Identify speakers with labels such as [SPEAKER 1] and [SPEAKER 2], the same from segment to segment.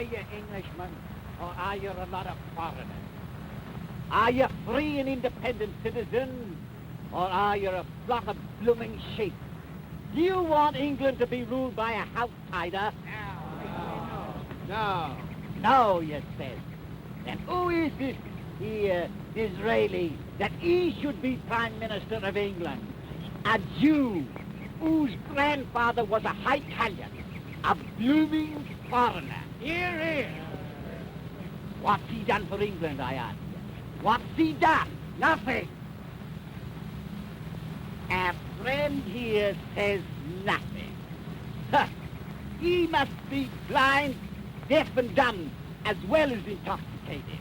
[SPEAKER 1] you Englishmen, or are you a lot of foreigners? Are you free and independent citizens, or are you a flock of blooming sheep? Do you want England to be ruled by a house-tider?
[SPEAKER 2] No.
[SPEAKER 1] No, you said. Then who is this Disraeli that he should be Prime Minister of England? A Jew whose grandfather was a Italian, a blooming foreigner.
[SPEAKER 2] Here, here.
[SPEAKER 1] What's he done for England, I ask you? What's he done? Nothing. Our friend here says nothing. Huh. He must be blind, deaf and dumb, as well as intoxicated.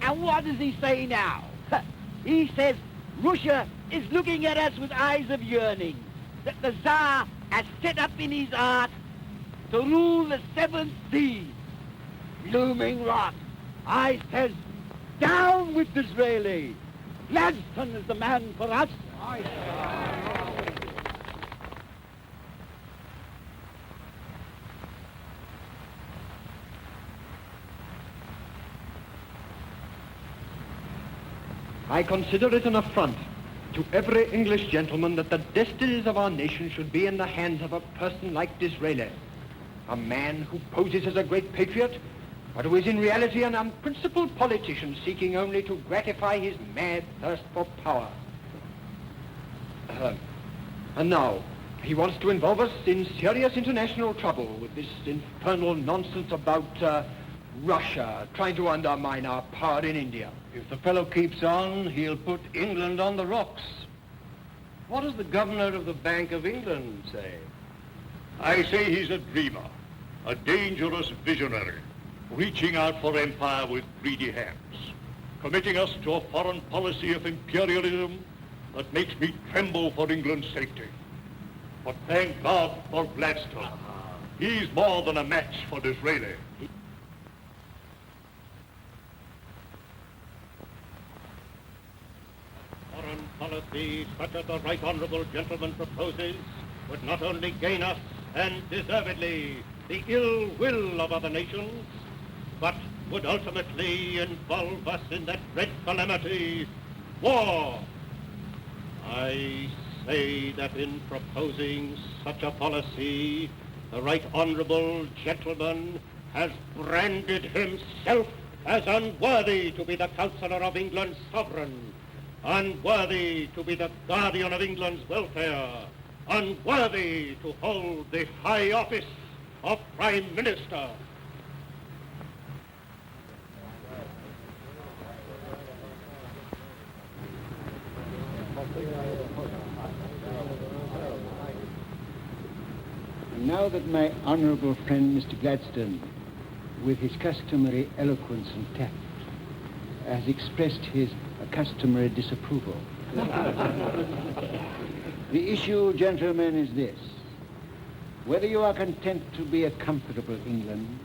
[SPEAKER 1] And what does he say now? Huh. He says Russia is looking at us with eyes of yearning, that the Tsar has set up in his heart to rule the seventh sea. Blooming rot. I says, down with Disraeli. Gladstone is the man for us.
[SPEAKER 3] I consider it an affront to every English gentleman that the destinies of our nation should be in the hands of a person like Disraeli, a man who poses as a great patriot, but who is in reality an unprincipled politician seeking only to gratify his mad thirst for power. And now, he wants to involve us in serious international trouble with this infernal nonsense about Russia trying to undermine our power in India.
[SPEAKER 4] If the fellow keeps on, he'll put England on the rocks. What does the governor of the Bank of England say?
[SPEAKER 5] I say he's a dreamer, a dangerous visionary, reaching out for empire with greedy hands, committing us to a foreign policy of imperialism that makes me tremble for England's safety. But thank God for Gladstone. He's more than a match for Disraeli.
[SPEAKER 6] Foreign policy such as the right honourable gentleman proposes would not only gain us, and deservedly, the ill will of other nations, but would ultimately involve us in that dread calamity, war. I say that in proposing such a policy, the right honourable gentleman has branded himself as unworthy to be the counsellor of England's sovereign, unworthy to be the guardian of England's welfare, unworthy to hold the high office of Prime Minister.
[SPEAKER 2] Now that my honourable friend Mr. Gladstone, with his customary eloquence and tact, has expressed his customary disapproval. The issue, gentlemen, is this. Whether you are content to be a comfortable England,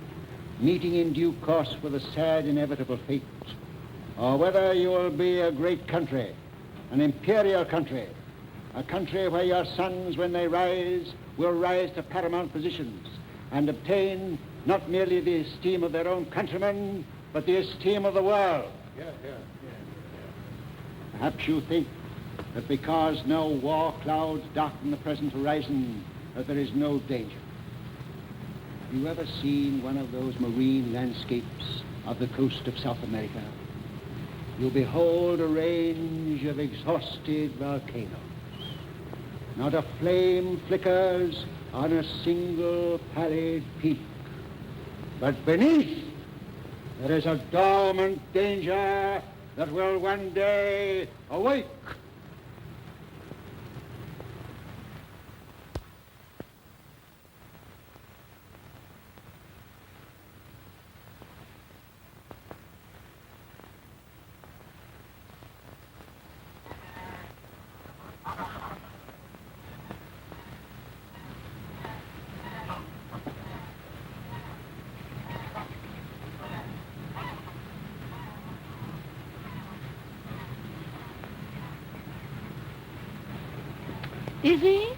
[SPEAKER 2] meeting in due course with a sad inevitable fate, or whether you will be a great country, an imperial country, a country where your sons, when they rise, will rise to paramount positions and obtain not merely the esteem of their own countrymen, but the esteem of the world. Perhaps you think that because no war clouds darken the present horizon, that there is no danger. Have you ever seen one of those marine landscapes of the coast of South America? You behold a range of exhausted volcanoes. Not a flame flickers on a single pallid peak. But beneath, there is a dormant danger that will one day awake.
[SPEAKER 7] Is he?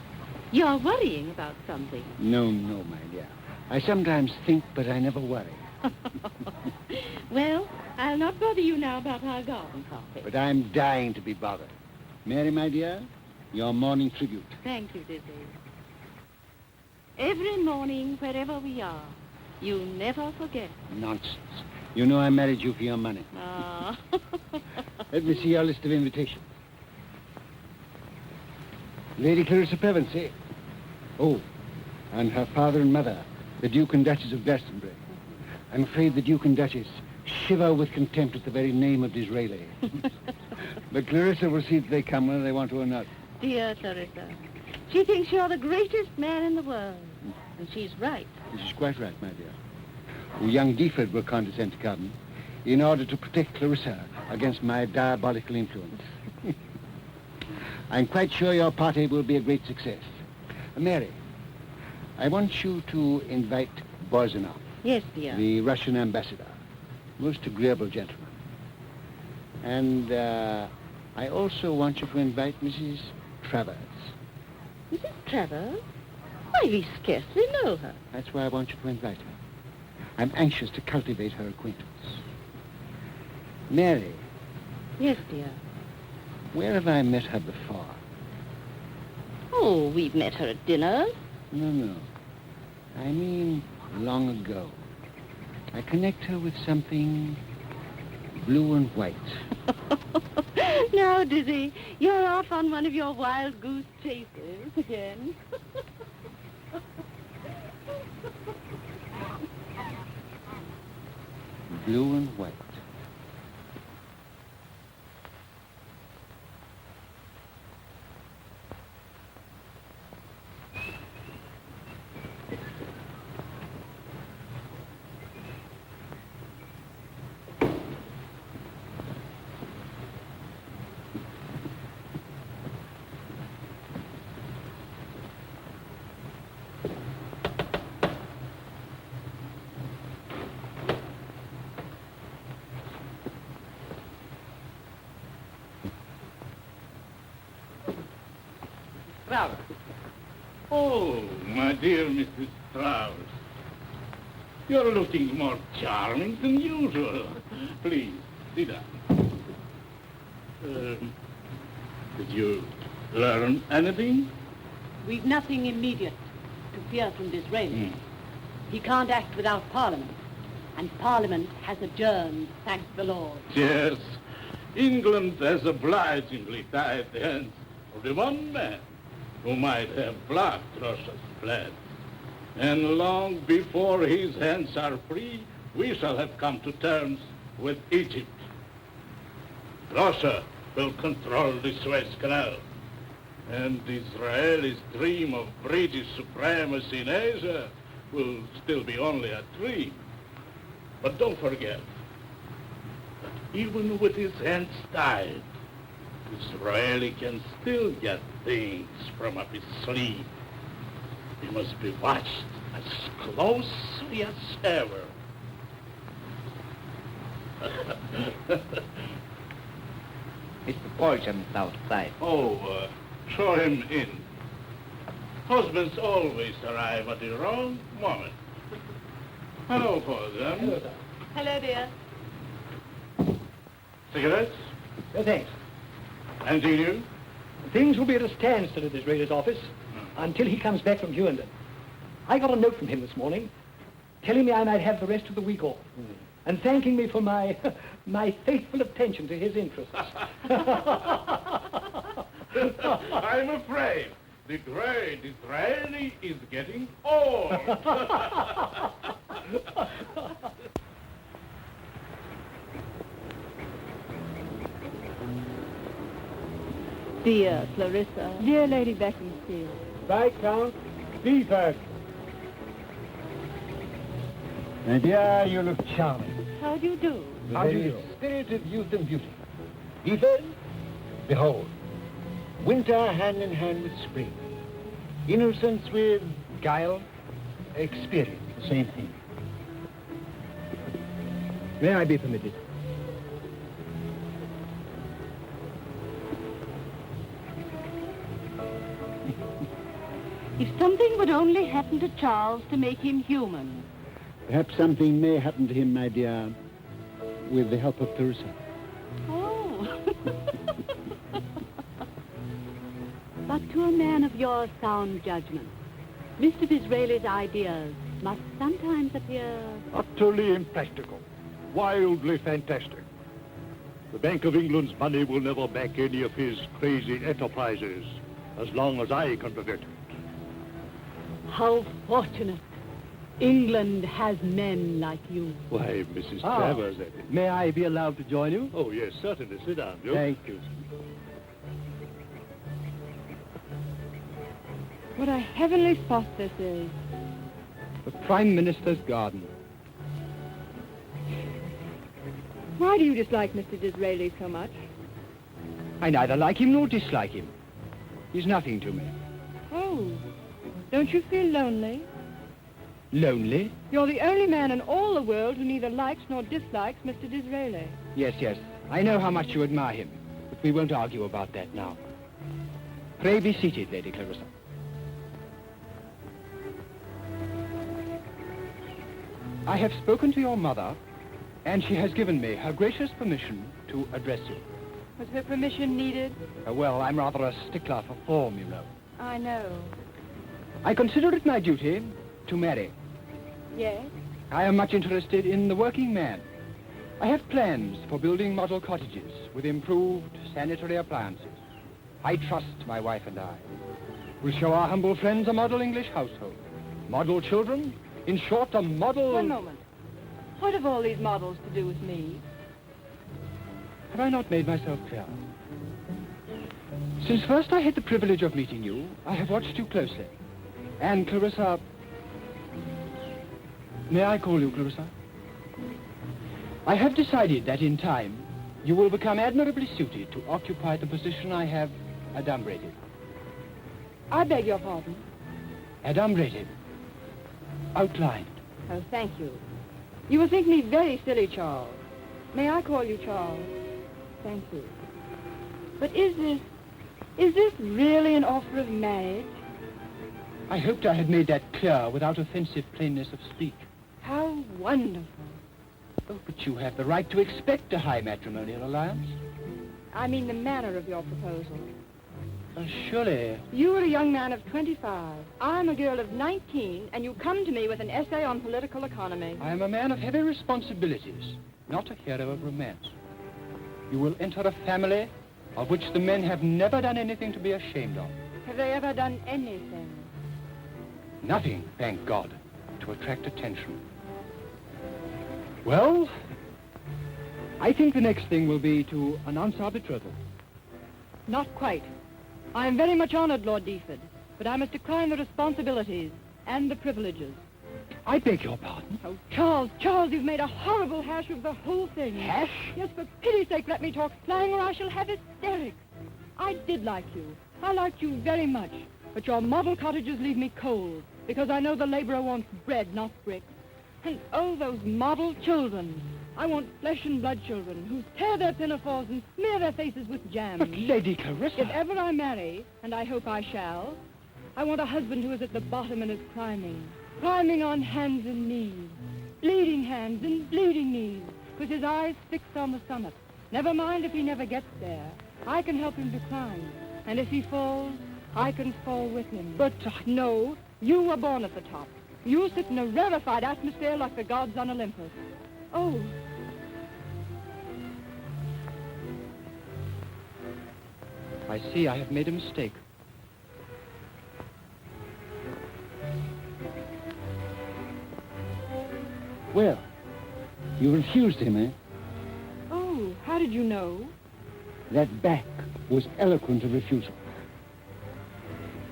[SPEAKER 7] You're worrying about something.
[SPEAKER 2] No, my dear. I sometimes think, but I never worry.
[SPEAKER 7] Well, I'll not bother you now about our garden party.
[SPEAKER 2] But I'm dying to be bothered. Mary, my dear, your morning tribute.
[SPEAKER 7] Thank you, Dizzy. Every morning, wherever we are, you never forget.
[SPEAKER 2] Nonsense. You know I married you for your money.
[SPEAKER 7] Ah.
[SPEAKER 2] Let me see your list of invitations. Lady Clarissa Pevensey. Oh, and her father and mother, the Duke and Duchess of Glastonbury. I'm afraid the Duke and Duchess shiver with contempt at the very name of Disraeli. But Clarissa will see that they come whether they want to or not.
[SPEAKER 7] Dear Clarissa, she thinks you're the greatest man in the world. And she's right.
[SPEAKER 2] She's quite right, my dear. Young Deford will condescend to come in order to protect Clarissa against my diabolical influence. I'm quite sure your party will be a great success. Mary, I want you to invite Borzanov.
[SPEAKER 7] Yes, dear.
[SPEAKER 2] The Russian ambassador. Most agreeable gentleman. And I also want you to invite Mrs. Travers.
[SPEAKER 7] Mrs. Travers? Why, we scarcely know her.
[SPEAKER 2] That's why I want you to invite her. I'm anxious to cultivate her acquaintance. Mary.
[SPEAKER 7] Yes, dear.
[SPEAKER 2] Where have I met her before?
[SPEAKER 7] Oh, we've met her at dinner.
[SPEAKER 2] No. I mean, long ago. I connect her with something blue and white.
[SPEAKER 7] Now, Dizzy, you're off on one of your wild goose chases again.
[SPEAKER 2] Blue and white.
[SPEAKER 1] Strauss.
[SPEAKER 5] Oh, my dear Mrs. Strauss. You're looking more charming than usual. Please, sit down. Did you learn anything?
[SPEAKER 8] We've nothing immediate to fear from Disraeli. He can't act without Parliament, and Parliament has adjourned, thank the Lord.
[SPEAKER 5] Yes, England has obligingly tied the hands of the one man who might have blocked Russia's plans. And long before his hands are free, we shall have come to terms with Egypt. Russia will control the Suez Canal, and Disraeli's dream of British supremacy in Asia will still be only a dream. But don't forget that even with his hands tied, Disraeli can still get things from up his sleeve. He must be watched as closely as ever.
[SPEAKER 1] Mr. Paulsham's outside.
[SPEAKER 5] Oh, show him in. Husbands always arrive at the wrong moment. Hello, Paulsham.
[SPEAKER 1] Hello, sir.
[SPEAKER 7] Hello, dear.
[SPEAKER 5] Cigarettes?
[SPEAKER 3] No, thanks.
[SPEAKER 5] Continue.
[SPEAKER 3] Things will be at a standstill at Disraeli's office until he comes back from Hughenden. I got a note from him this morning telling me I might have the rest of the week off and thanking me for my faithful attention to his interests.
[SPEAKER 5] I'm afraid the great Disraeli is getting old.
[SPEAKER 7] Dear Clarissa. Dear Lady Beaconsfield.
[SPEAKER 2] Viscount Deford. My dear, you look charming.
[SPEAKER 7] How do you do?
[SPEAKER 2] How do you do? Spirit of youth and beauty. Deford, behold, winter hand in hand with spring. Innocence with guile, experience, the same thing.
[SPEAKER 3] May I be permitted?
[SPEAKER 8] If something would only happen to Charles to make him human.
[SPEAKER 2] Perhaps something may happen to him, my dear, with the help of Clarissa.
[SPEAKER 8] Oh. But to a man of your sound judgment, Mr. Disraeli's ideas must sometimes appear...
[SPEAKER 5] Utterly impractical. Wildly fantastic. The Bank of England's money will never back any of his crazy enterprises as long as I can prevent it.
[SPEAKER 8] How fortunate. England has men like you.
[SPEAKER 5] Why, Mrs. Travers...
[SPEAKER 3] May I be allowed to join you?
[SPEAKER 5] Oh, yes, certainly. Sit down, Joe.
[SPEAKER 3] Thank you.
[SPEAKER 7] What a heavenly spot this is.
[SPEAKER 3] The Prime Minister's garden.
[SPEAKER 7] Why do you dislike Mr. Disraeli so much?
[SPEAKER 3] I neither like him nor dislike him. He's nothing to me.
[SPEAKER 7] Oh, don't you feel lonely?
[SPEAKER 3] Lonely?
[SPEAKER 7] You're the only man in all the world who neither likes nor dislikes Mr. Disraeli.
[SPEAKER 3] Yes, yes. I know how much you admire him, but we won't argue about that now. Pray be seated, Lady Clarissa. I have spoken to your mother, and she has given me her gracious permission to address you.
[SPEAKER 7] Was her permission needed?
[SPEAKER 3] Well, I'm rather a stickler for form, you know.
[SPEAKER 7] I know.
[SPEAKER 3] I consider it my duty to marry.
[SPEAKER 7] Yes?
[SPEAKER 3] I am much interested in the working man. I have plans for building model cottages with improved sanitary appliances. I trust my wife and I. We'll show our humble friends a model English household. Model children. In short, a model...
[SPEAKER 7] One moment. What have all these models to do with me?
[SPEAKER 3] Have I not made myself clear? Since first I had the privilege of meeting you, I have watched you closely. And Clarissa... May I call you Clarissa? I have decided that in time, you will become admirably suited to occupy the position I have adumbrated.
[SPEAKER 7] I beg your pardon.
[SPEAKER 3] Adumbrated. Outlined.
[SPEAKER 7] Oh, thank you. You will think me very silly, Charles. May I call you Charles? Thank you. But is this really an offer of marriage?
[SPEAKER 3] I hoped I had made that clear without offensive plainness of speech.
[SPEAKER 7] How wonderful.
[SPEAKER 3] Oh, but you have the right to expect a high matrimonial alliance.
[SPEAKER 7] I mean the manner of your proposal.
[SPEAKER 3] Surely.
[SPEAKER 7] You are a young man of 25. I'm a girl of 19, and you come to me with an essay on political economy.
[SPEAKER 3] I am a man of heavy responsibilities, not a hero of romance. You will enter a family of which the men have never done anything to be ashamed of.
[SPEAKER 7] Have they ever done anything?
[SPEAKER 3] Nothing, thank God, to attract attention. Well, I think the next thing will be to announce our betrothal.
[SPEAKER 7] Not quite. I am very much honored, Lord Deford, but I must decline the responsibilities and the privileges.
[SPEAKER 3] I beg your pardon?
[SPEAKER 7] Oh, Charles, you've made a horrible hash of the whole thing.
[SPEAKER 3] Hash?
[SPEAKER 7] Yes, for pity's sake, let me talk slang or I shall have hysterics. I did like you. I liked you very much. But your model cottages leave me cold, because I know the laborer wants bread, not bricks. And oh, those model children. I want flesh and blood children who tear their pinafores and smear their faces with jam.
[SPEAKER 3] But Lady Clarissa...
[SPEAKER 7] If ever I marry, and I hope I shall, I want a husband who is at the bottom and is climbing on hands and knees, bleeding hands and bleeding knees, with his eyes fixed on the summit. Never mind if he never gets there. I can help him to climb, and if he falls, I can fall with him. But no, you were born at the top. You sit in a rarefied atmosphere like the gods on Olympus. Oh.
[SPEAKER 3] I see I have made a mistake.
[SPEAKER 2] Well, you refused him, eh?
[SPEAKER 7] Oh, how did you know?
[SPEAKER 2] That back was eloquent of refusal.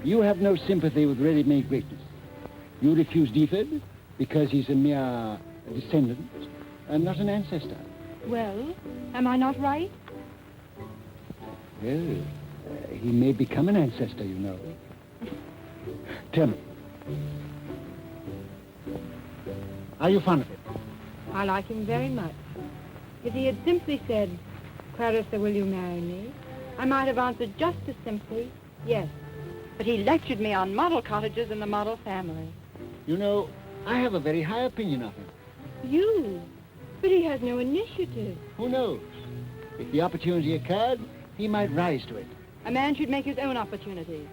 [SPEAKER 2] You have no sympathy with ready-made greatness. You refuse Deford because he's a mere descendant and not an ancestor.
[SPEAKER 7] Well, am I not right?
[SPEAKER 2] Well, he may become an ancestor, you know. Tell me. Are you fond of him?
[SPEAKER 7] I like him very much. If he had simply said, Clarissa, will you marry me? I might have answered just as simply, yes. But he lectured me on model cottages and the model family.
[SPEAKER 2] You know, I have a very high opinion of him.
[SPEAKER 7] You? But he has no initiative.
[SPEAKER 2] Who knows? If the opportunity occurred, he might rise to it.
[SPEAKER 7] A man should make his own opportunities.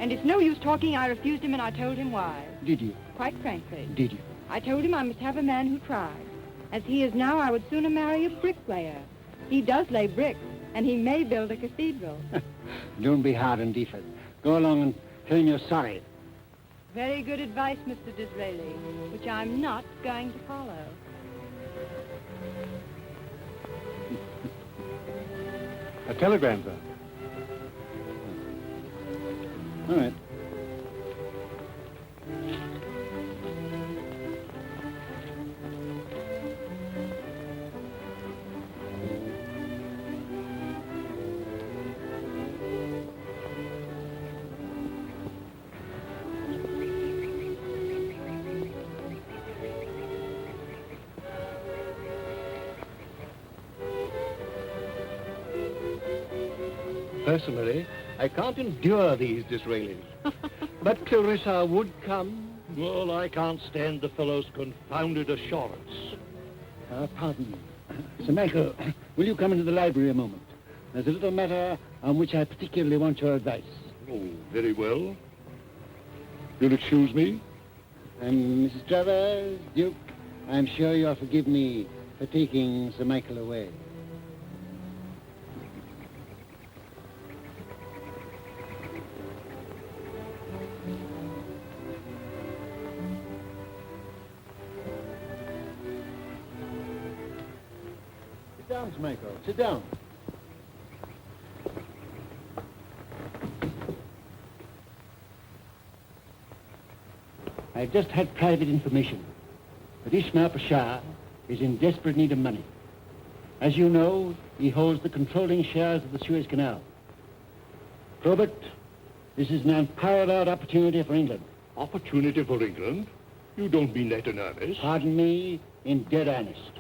[SPEAKER 7] And it's no use talking. I refused him and I told him why.
[SPEAKER 2] Did you?
[SPEAKER 7] Quite frankly.
[SPEAKER 2] Did you?
[SPEAKER 7] I told him I must have a man who tried. As he is now, I would sooner marry a bricklayer. He does lay bricks, and he may build a cathedral.
[SPEAKER 2] Don't be hard on Deeford. Go along and tell him you're sorry.
[SPEAKER 7] Very good advice, Mr. Disraeli, which I'm not going to follow.
[SPEAKER 3] A telegram, sir.
[SPEAKER 2] All right.
[SPEAKER 4] Personally, I can't endure these Disraelis. But Clarissa would come.
[SPEAKER 5] Well, I can't stand the fellow's confounded assurance.
[SPEAKER 2] Pardon me. Sir Michael, will you come into the library a moment? There's a little matter on which I particularly want your advice.
[SPEAKER 5] Oh, very well. You'll excuse me?
[SPEAKER 2] Mrs. Travers, Duke, I'm sure you'll forgive me for taking Sir Michael away. Sit down, Sir Michael. Sit down. I've just had private information that Ismail Pasha is in desperate need of money. As you know, he holds the controlling shares of the Suez Canal. Probert, this is an unparalleled opportunity for England.
[SPEAKER 5] Opportunity for England? You don't mean that in earnest?
[SPEAKER 2] Pardon me, in dead earnest.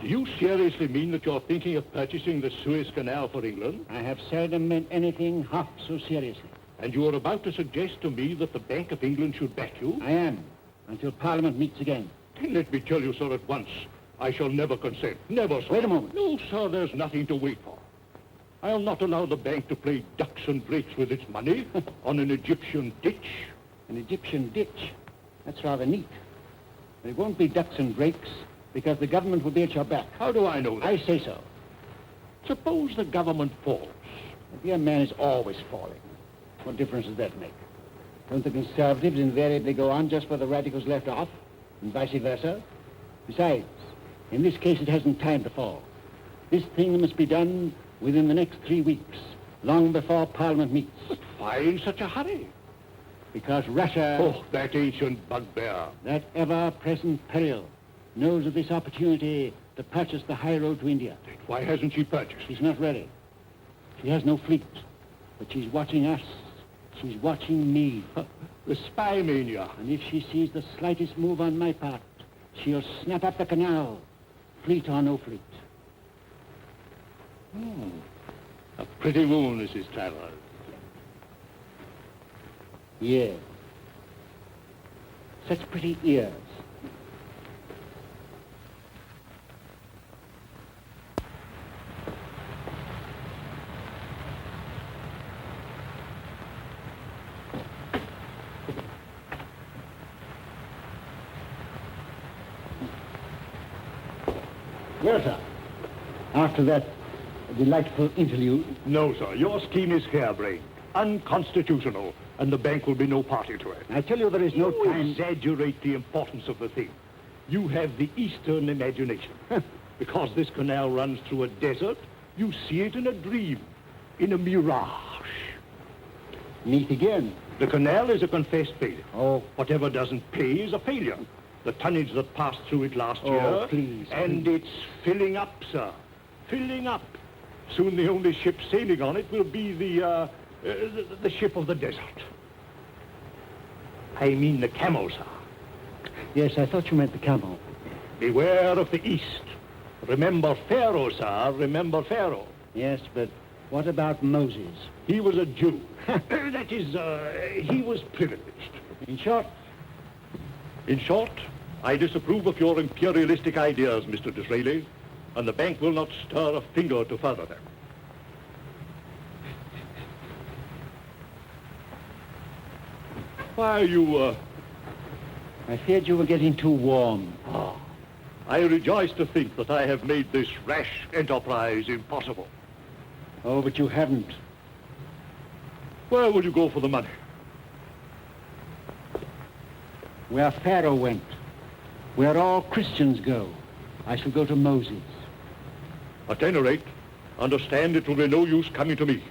[SPEAKER 5] Do you seriously mean that you're thinking of purchasing the Suez Canal for England?
[SPEAKER 2] I have seldom meant anything half so seriously.
[SPEAKER 5] And you are about to suggest to me that the Bank of England should back you?
[SPEAKER 2] I am, until Parliament meets again.
[SPEAKER 5] Then let me tell you, sir, at once. I shall never consent. Never, sir.
[SPEAKER 2] Wait a moment.
[SPEAKER 5] No, sir, there's nothing to wait for. I'll not allow the bank to play ducks and drakes with its money on an Egyptian ditch.
[SPEAKER 2] An Egyptian ditch? That's rather neat. But it won't be ducks and drakes, because the government will be at your back.
[SPEAKER 5] How do I know that?
[SPEAKER 2] I say so.
[SPEAKER 5] Suppose the government falls.
[SPEAKER 2] The young man is always falling. What difference does that make? Don't the Conservatives invariably go on just where the Radicals left off, and vice versa? Besides, in this case it hasn't time to fall. This thing must be done within the next 3 weeks, long before Parliament meets.
[SPEAKER 5] But why in such a hurry?
[SPEAKER 2] Because Russia...
[SPEAKER 5] Oh, that ancient bugbear.
[SPEAKER 2] That ever-present peril knows of this opportunity to purchase the high road to India.
[SPEAKER 5] Why hasn't she purchased?
[SPEAKER 2] She's not ready. She has no fleet, but she's watching us. She's watching me.
[SPEAKER 5] The spy mania.
[SPEAKER 2] And if she sees the slightest move on my part, she'll snap up the canal, fleet or no fleet.
[SPEAKER 5] A pretty moon, Mrs. Travers.
[SPEAKER 2] Yeah. Such pretty ears. Well, sir, after that delightful interlude...
[SPEAKER 5] No, sir. Your scheme is harebrained, unconstitutional, and the bank will be no party to it.
[SPEAKER 2] I tell you there is no
[SPEAKER 5] You
[SPEAKER 2] time...
[SPEAKER 5] exaggerate the importance of the thing. You have the Eastern imagination. Because this canal runs through a desert, you see it in a dream, in a mirage.
[SPEAKER 2] Meet again.
[SPEAKER 5] The canal is a confessed failure.
[SPEAKER 2] Oh.
[SPEAKER 5] Whatever doesn't pay is a failure. The tonnage that passed through it last
[SPEAKER 2] Oh,
[SPEAKER 5] year...
[SPEAKER 2] please,
[SPEAKER 5] And it's filling up, sir. Filling up. Soon the only ship sailing on it will be the ship of the desert. I mean the camel, sir.
[SPEAKER 2] Yes, I thought you meant the camel.
[SPEAKER 5] Beware of the East. Remember Pharaoh, sir. Remember Pharaoh.
[SPEAKER 2] Yes, but What about Moses?
[SPEAKER 5] He was a Jew. That is, he was privileged.
[SPEAKER 2] In short,
[SPEAKER 5] In short, I disapprove of your imperialistic ideas, Mr. Disraeli, and the bank will not stir a finger to further them. Why, you,
[SPEAKER 2] I feared you were getting too warm.
[SPEAKER 5] I rejoice to think that I have made this rash enterprise impossible.
[SPEAKER 2] Oh, but you haven't.
[SPEAKER 5] Where will you go for the money?
[SPEAKER 2] Where Pharaoh went, where all Christians go, I shall go to Moses.
[SPEAKER 5] At any rate, understand it will be no use coming to me.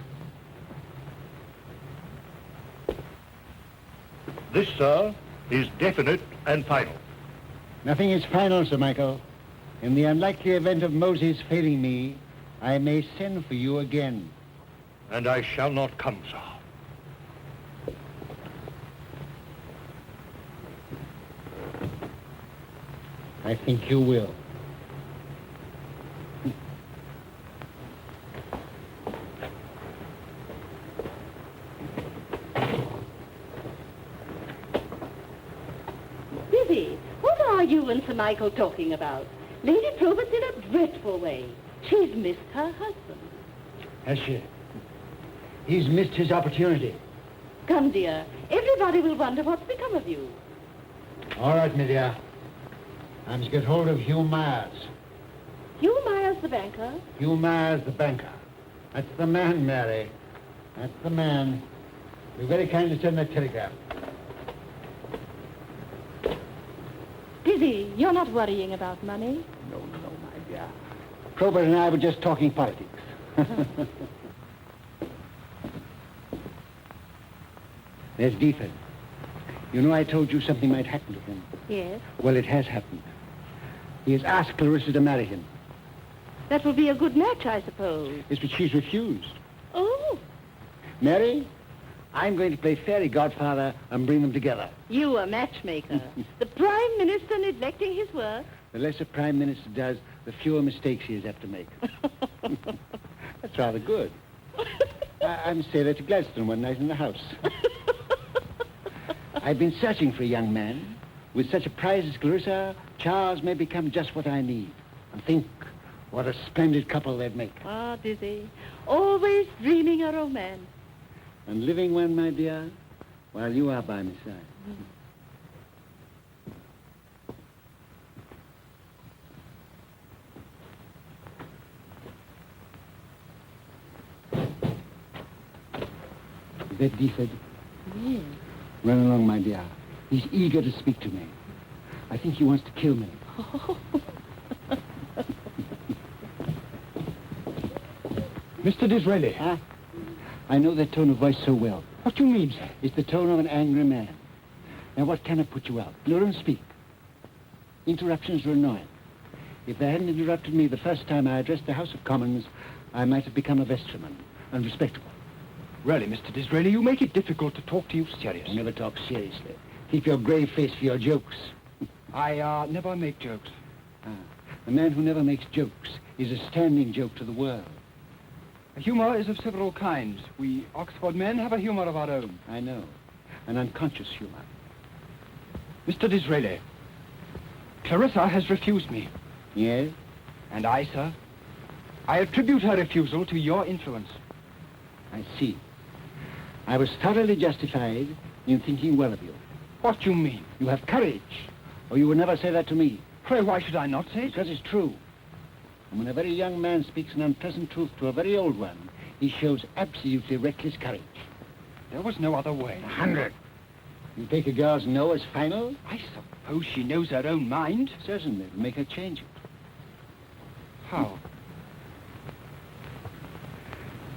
[SPEAKER 5] This, sir, is definite and final.
[SPEAKER 2] Nothing is final, Sir Michael. In the unlikely event of Moses failing me, I may send for you again.
[SPEAKER 5] And I shall not come, sir.
[SPEAKER 2] I think you will.
[SPEAKER 8] Lizzie, what are you and Sir Michael talking about? Lady Probert's in a dreadful way. She's missed her husband.
[SPEAKER 2] Has she? He's missed his opportunity.
[SPEAKER 8] Come, dear. Everybody will wonder what's become of you.
[SPEAKER 2] All right, my dear. I must get hold of Hugh Myers.
[SPEAKER 8] Hugh Myers, the banker?
[SPEAKER 2] Hugh Myers, the banker. That's the man, Mary. That's the man. Be very kind to send that telegram.
[SPEAKER 7] Dizzy, you're not worrying about money.
[SPEAKER 2] No, my dear. Probert and I were just talking politics. There's Deaford. You know I told you something might happen to him.
[SPEAKER 7] Yes.
[SPEAKER 2] Well, it has happened. He has asked Clarissa to marry him.
[SPEAKER 7] That will be a good match, I suppose.
[SPEAKER 2] Yes, but she's refused.
[SPEAKER 7] Oh,
[SPEAKER 2] Mary, I'm going to play fairy godfather and bring them together.
[SPEAKER 8] You a matchmaker. The Prime Minister neglecting his work.
[SPEAKER 2] The less a prime minister does, the fewer mistakes he is apt to make. That's rather good. I must say that to Gladstone one night in the House. I've been searching for a young man. With such a prize as Clarissa, Charles may become just what I need. And think what a splendid couple they'd make.
[SPEAKER 8] Ah, Dizzy. Always dreaming a romance.
[SPEAKER 2] And living one, my dear, while you are by my side. Is that Deaford?
[SPEAKER 8] Yes.
[SPEAKER 2] Run along, my dear. He's eager to speak to me. I think he wants to kill me.
[SPEAKER 3] Mr. Disraeli.
[SPEAKER 2] Huh? I know that tone of voice so well.
[SPEAKER 3] What do you mean, sir?
[SPEAKER 2] It's the tone of an angry man. Now, what can I put you out? Let him speak. Interruptions are annoying. If they hadn't interrupted me the first time I addressed the House of Commons, I might have become a vestryman and respectable.
[SPEAKER 3] Really, Mr. Disraeli, you make it difficult to talk to you seriously.
[SPEAKER 2] I never talk seriously. Keep your grave face for your jokes.
[SPEAKER 3] I never make jokes.
[SPEAKER 2] The man who never makes jokes is a standing joke to the world.
[SPEAKER 3] Humor is of several kinds. We Oxford men have a humor of our own.
[SPEAKER 2] I know. An unconscious humor.
[SPEAKER 3] Mr. Disraeli, Clarissa has refused me.
[SPEAKER 2] Yes?
[SPEAKER 3] And I, sir, I attribute her refusal to your influence.
[SPEAKER 2] I see. I was thoroughly justified in thinking well of you.
[SPEAKER 3] What do you mean?
[SPEAKER 2] You have courage, or you would never say that to me.
[SPEAKER 3] Pray, why should I not say it?
[SPEAKER 2] Because it's true. And when a very young man speaks an unpleasant truth to a very old one, he shows absolutely reckless courage.
[SPEAKER 3] There was no other way.
[SPEAKER 2] 100. You take a girl's no as final?
[SPEAKER 3] I suppose she knows her own mind.
[SPEAKER 2] Certainly, it'll make her change it.
[SPEAKER 3] How?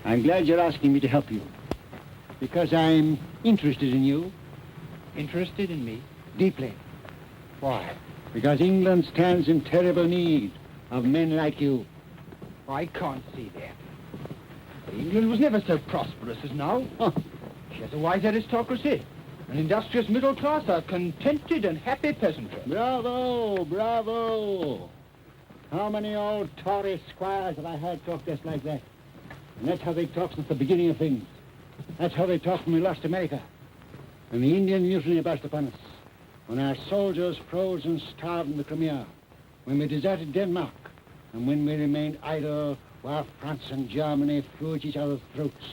[SPEAKER 2] I'm glad you're asking me to help you. Because I'm interested in you.
[SPEAKER 3] Interested in me?
[SPEAKER 2] Deeply.
[SPEAKER 3] Why?
[SPEAKER 2] Because England stands in terrible need of men like you.
[SPEAKER 3] I can't see that. England was never so prosperous as now. She has a wise aristocracy, an industrious middle class, a contented and happy peasantry.
[SPEAKER 2] Bravo, bravo. How many old Tory squires have I heard talk just like that? And that's how they talk since the beginning of things. That's how they talk when we lost America. When the Indian mutiny burst upon us. When our soldiers froze and starved in the Crimea. When we deserted Denmark. And when we remained idle while France and Germany flew at each other's throats.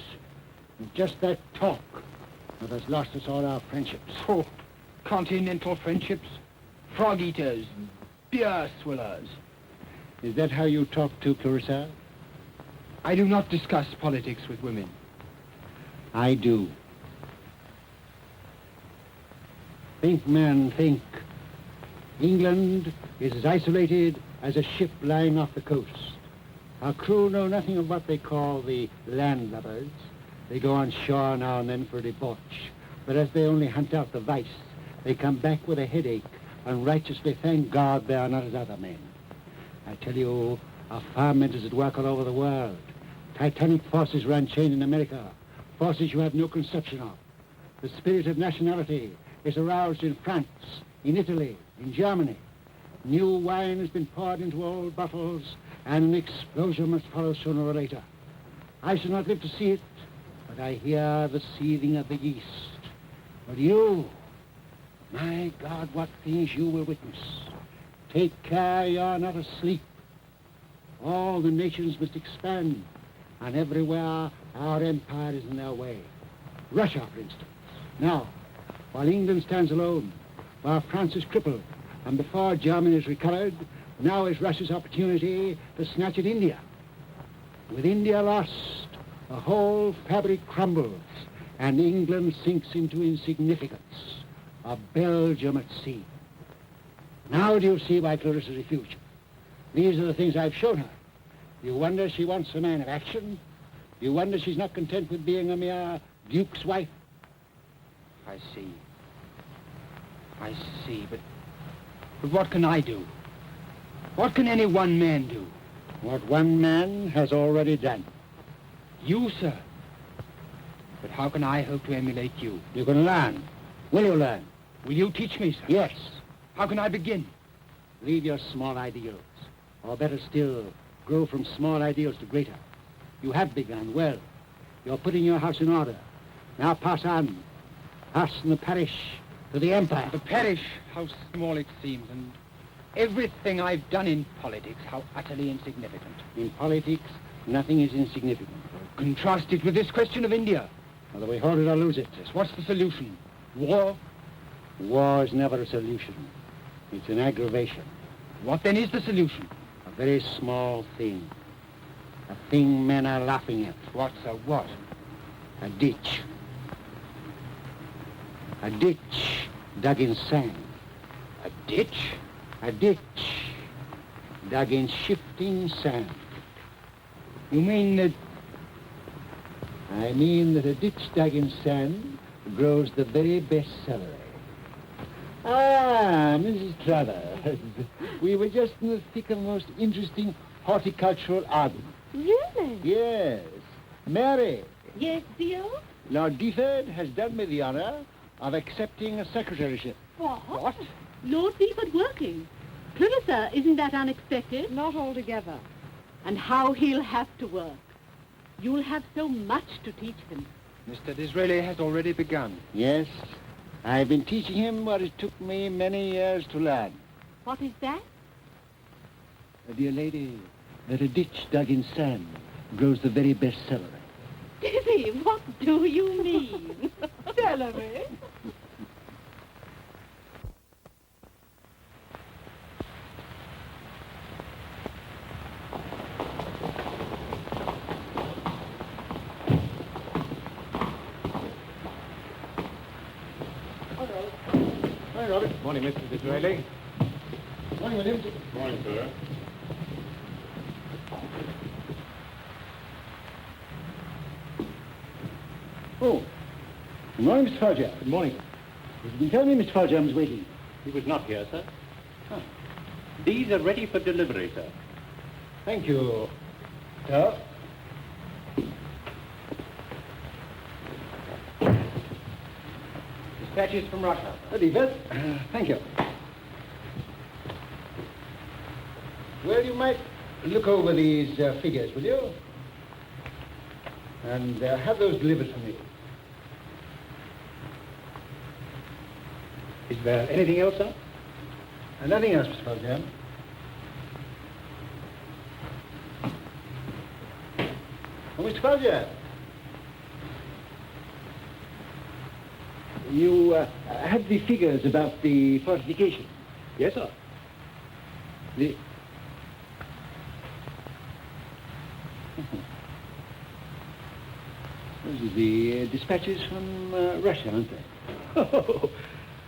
[SPEAKER 2] And just that talk that has lost us all our friendships.
[SPEAKER 3] Oh, continental friendships, frog eaters, beer swillers.
[SPEAKER 2] Is that how you talk to Clarissa?
[SPEAKER 3] I do not discuss politics with women.
[SPEAKER 2] I do. Think, man, think. England is as isolated as a ship lying off the coast. Our crew know nothing of what they call the landlubbers. They go on shore now and then for a debauch. But as they only hunt out the vice, they come back with a headache and righteously thank God they are not as other men. I tell you, our ferment is at work all over the world. Titanic forces run chained in America, forces you have no conception of. The spirit of nationality is aroused in France, in Italy, in Germany. New wine has been poured into old bottles, and an explosion must follow sooner or later. I shall not live to see it, but I hear the seething of the yeast. But you, my God, what things you will witness. Take care you're not asleep. All the nations must expand, and everywhere our empire is in their way. Russia, for instance. Now, while England stands alone, while France is crippled, and before Germany has recovered, now is Russia's opportunity to snatch at India. With India lost, the whole fabric crumbles, and England sinks into insignificance, a Belgium at sea. Now do you see why Clarissa refused? These are the things I've shown her. You wonder she wants a man of action? You wonder she's not content with being a mere duke's wife?
[SPEAKER 3] I see, but what can I do? What can any one man do?
[SPEAKER 2] What one man has already done.
[SPEAKER 3] You, sir. But how can I hope to emulate you?
[SPEAKER 2] You can learn. Will you learn?
[SPEAKER 3] Will you teach me, sir?
[SPEAKER 2] Yes.
[SPEAKER 3] How can I begin?
[SPEAKER 2] Leave your small ideals. Or better still, grow from small ideals to greater. You have begun well. You're putting your house in order. Now pass on. Pass from the parish to the empire.
[SPEAKER 3] The parish, how small it seems, and everything I've done in politics, how utterly insignificant.
[SPEAKER 2] In politics, nothing is insignificant.
[SPEAKER 3] Contrast it with this question of India.
[SPEAKER 2] Whether we hold it or lose it.
[SPEAKER 3] Yes, what's the solution? War?
[SPEAKER 2] War is never a solution. It's an aggravation.
[SPEAKER 3] What then is the solution?
[SPEAKER 2] A very small thing. A thing men are laughing at.
[SPEAKER 3] What's a what?
[SPEAKER 2] A ditch. A ditch dug in sand.
[SPEAKER 3] A ditch?
[SPEAKER 2] A ditch dug in shifting sand.
[SPEAKER 3] You mean that...
[SPEAKER 2] I mean that a ditch dug in sand grows the very best celery. Ah, Mrs. Travers, we were just in the thick of the most interesting horticultural argument.
[SPEAKER 8] Really?
[SPEAKER 2] Yes. Mary,
[SPEAKER 8] Yes, dear?
[SPEAKER 2] Lord Deford has done me the honor of accepting a secretaryship.
[SPEAKER 8] What? Lord Beeford working? Clarissa, isn't that unexpected?
[SPEAKER 7] Not altogether.
[SPEAKER 8] And how he'll have to work. You'll have so much to teach him.
[SPEAKER 3] Mr. Disraeli has already begun.
[SPEAKER 2] Yes, I've been teaching him what it took me many years to learn.
[SPEAKER 8] What is that?
[SPEAKER 2] Dear lady, that a ditch dug in sand grows the very best celery.
[SPEAKER 8] Dizzy, what do you mean?
[SPEAKER 7] Celery?
[SPEAKER 2] Hi, Robert.
[SPEAKER 3] Morning, Mr. Disraeli.
[SPEAKER 2] Morning, William.
[SPEAKER 5] Morning, sir.
[SPEAKER 2] Oh, good morning, Mr. Folger.
[SPEAKER 4] Good morning.
[SPEAKER 2] You've been telling me Mr. Folger was waiting.
[SPEAKER 4] He was not here, sir. These are ready for delivery, sir.
[SPEAKER 2] Thank you, sir.
[SPEAKER 3] Dispatches from Russia.
[SPEAKER 2] Deford, thank you. Well, you might look over these figures, will you? And have those delivered for me.
[SPEAKER 3] Is there anything else, sir?
[SPEAKER 2] Nothing else, Mr. Valjean. Oh, Mr. Valjean. You have the figures about the fortification?
[SPEAKER 3] Yes, sir.
[SPEAKER 2] The... Those are the dispatches from Russia, aren't they?
[SPEAKER 3] Oh,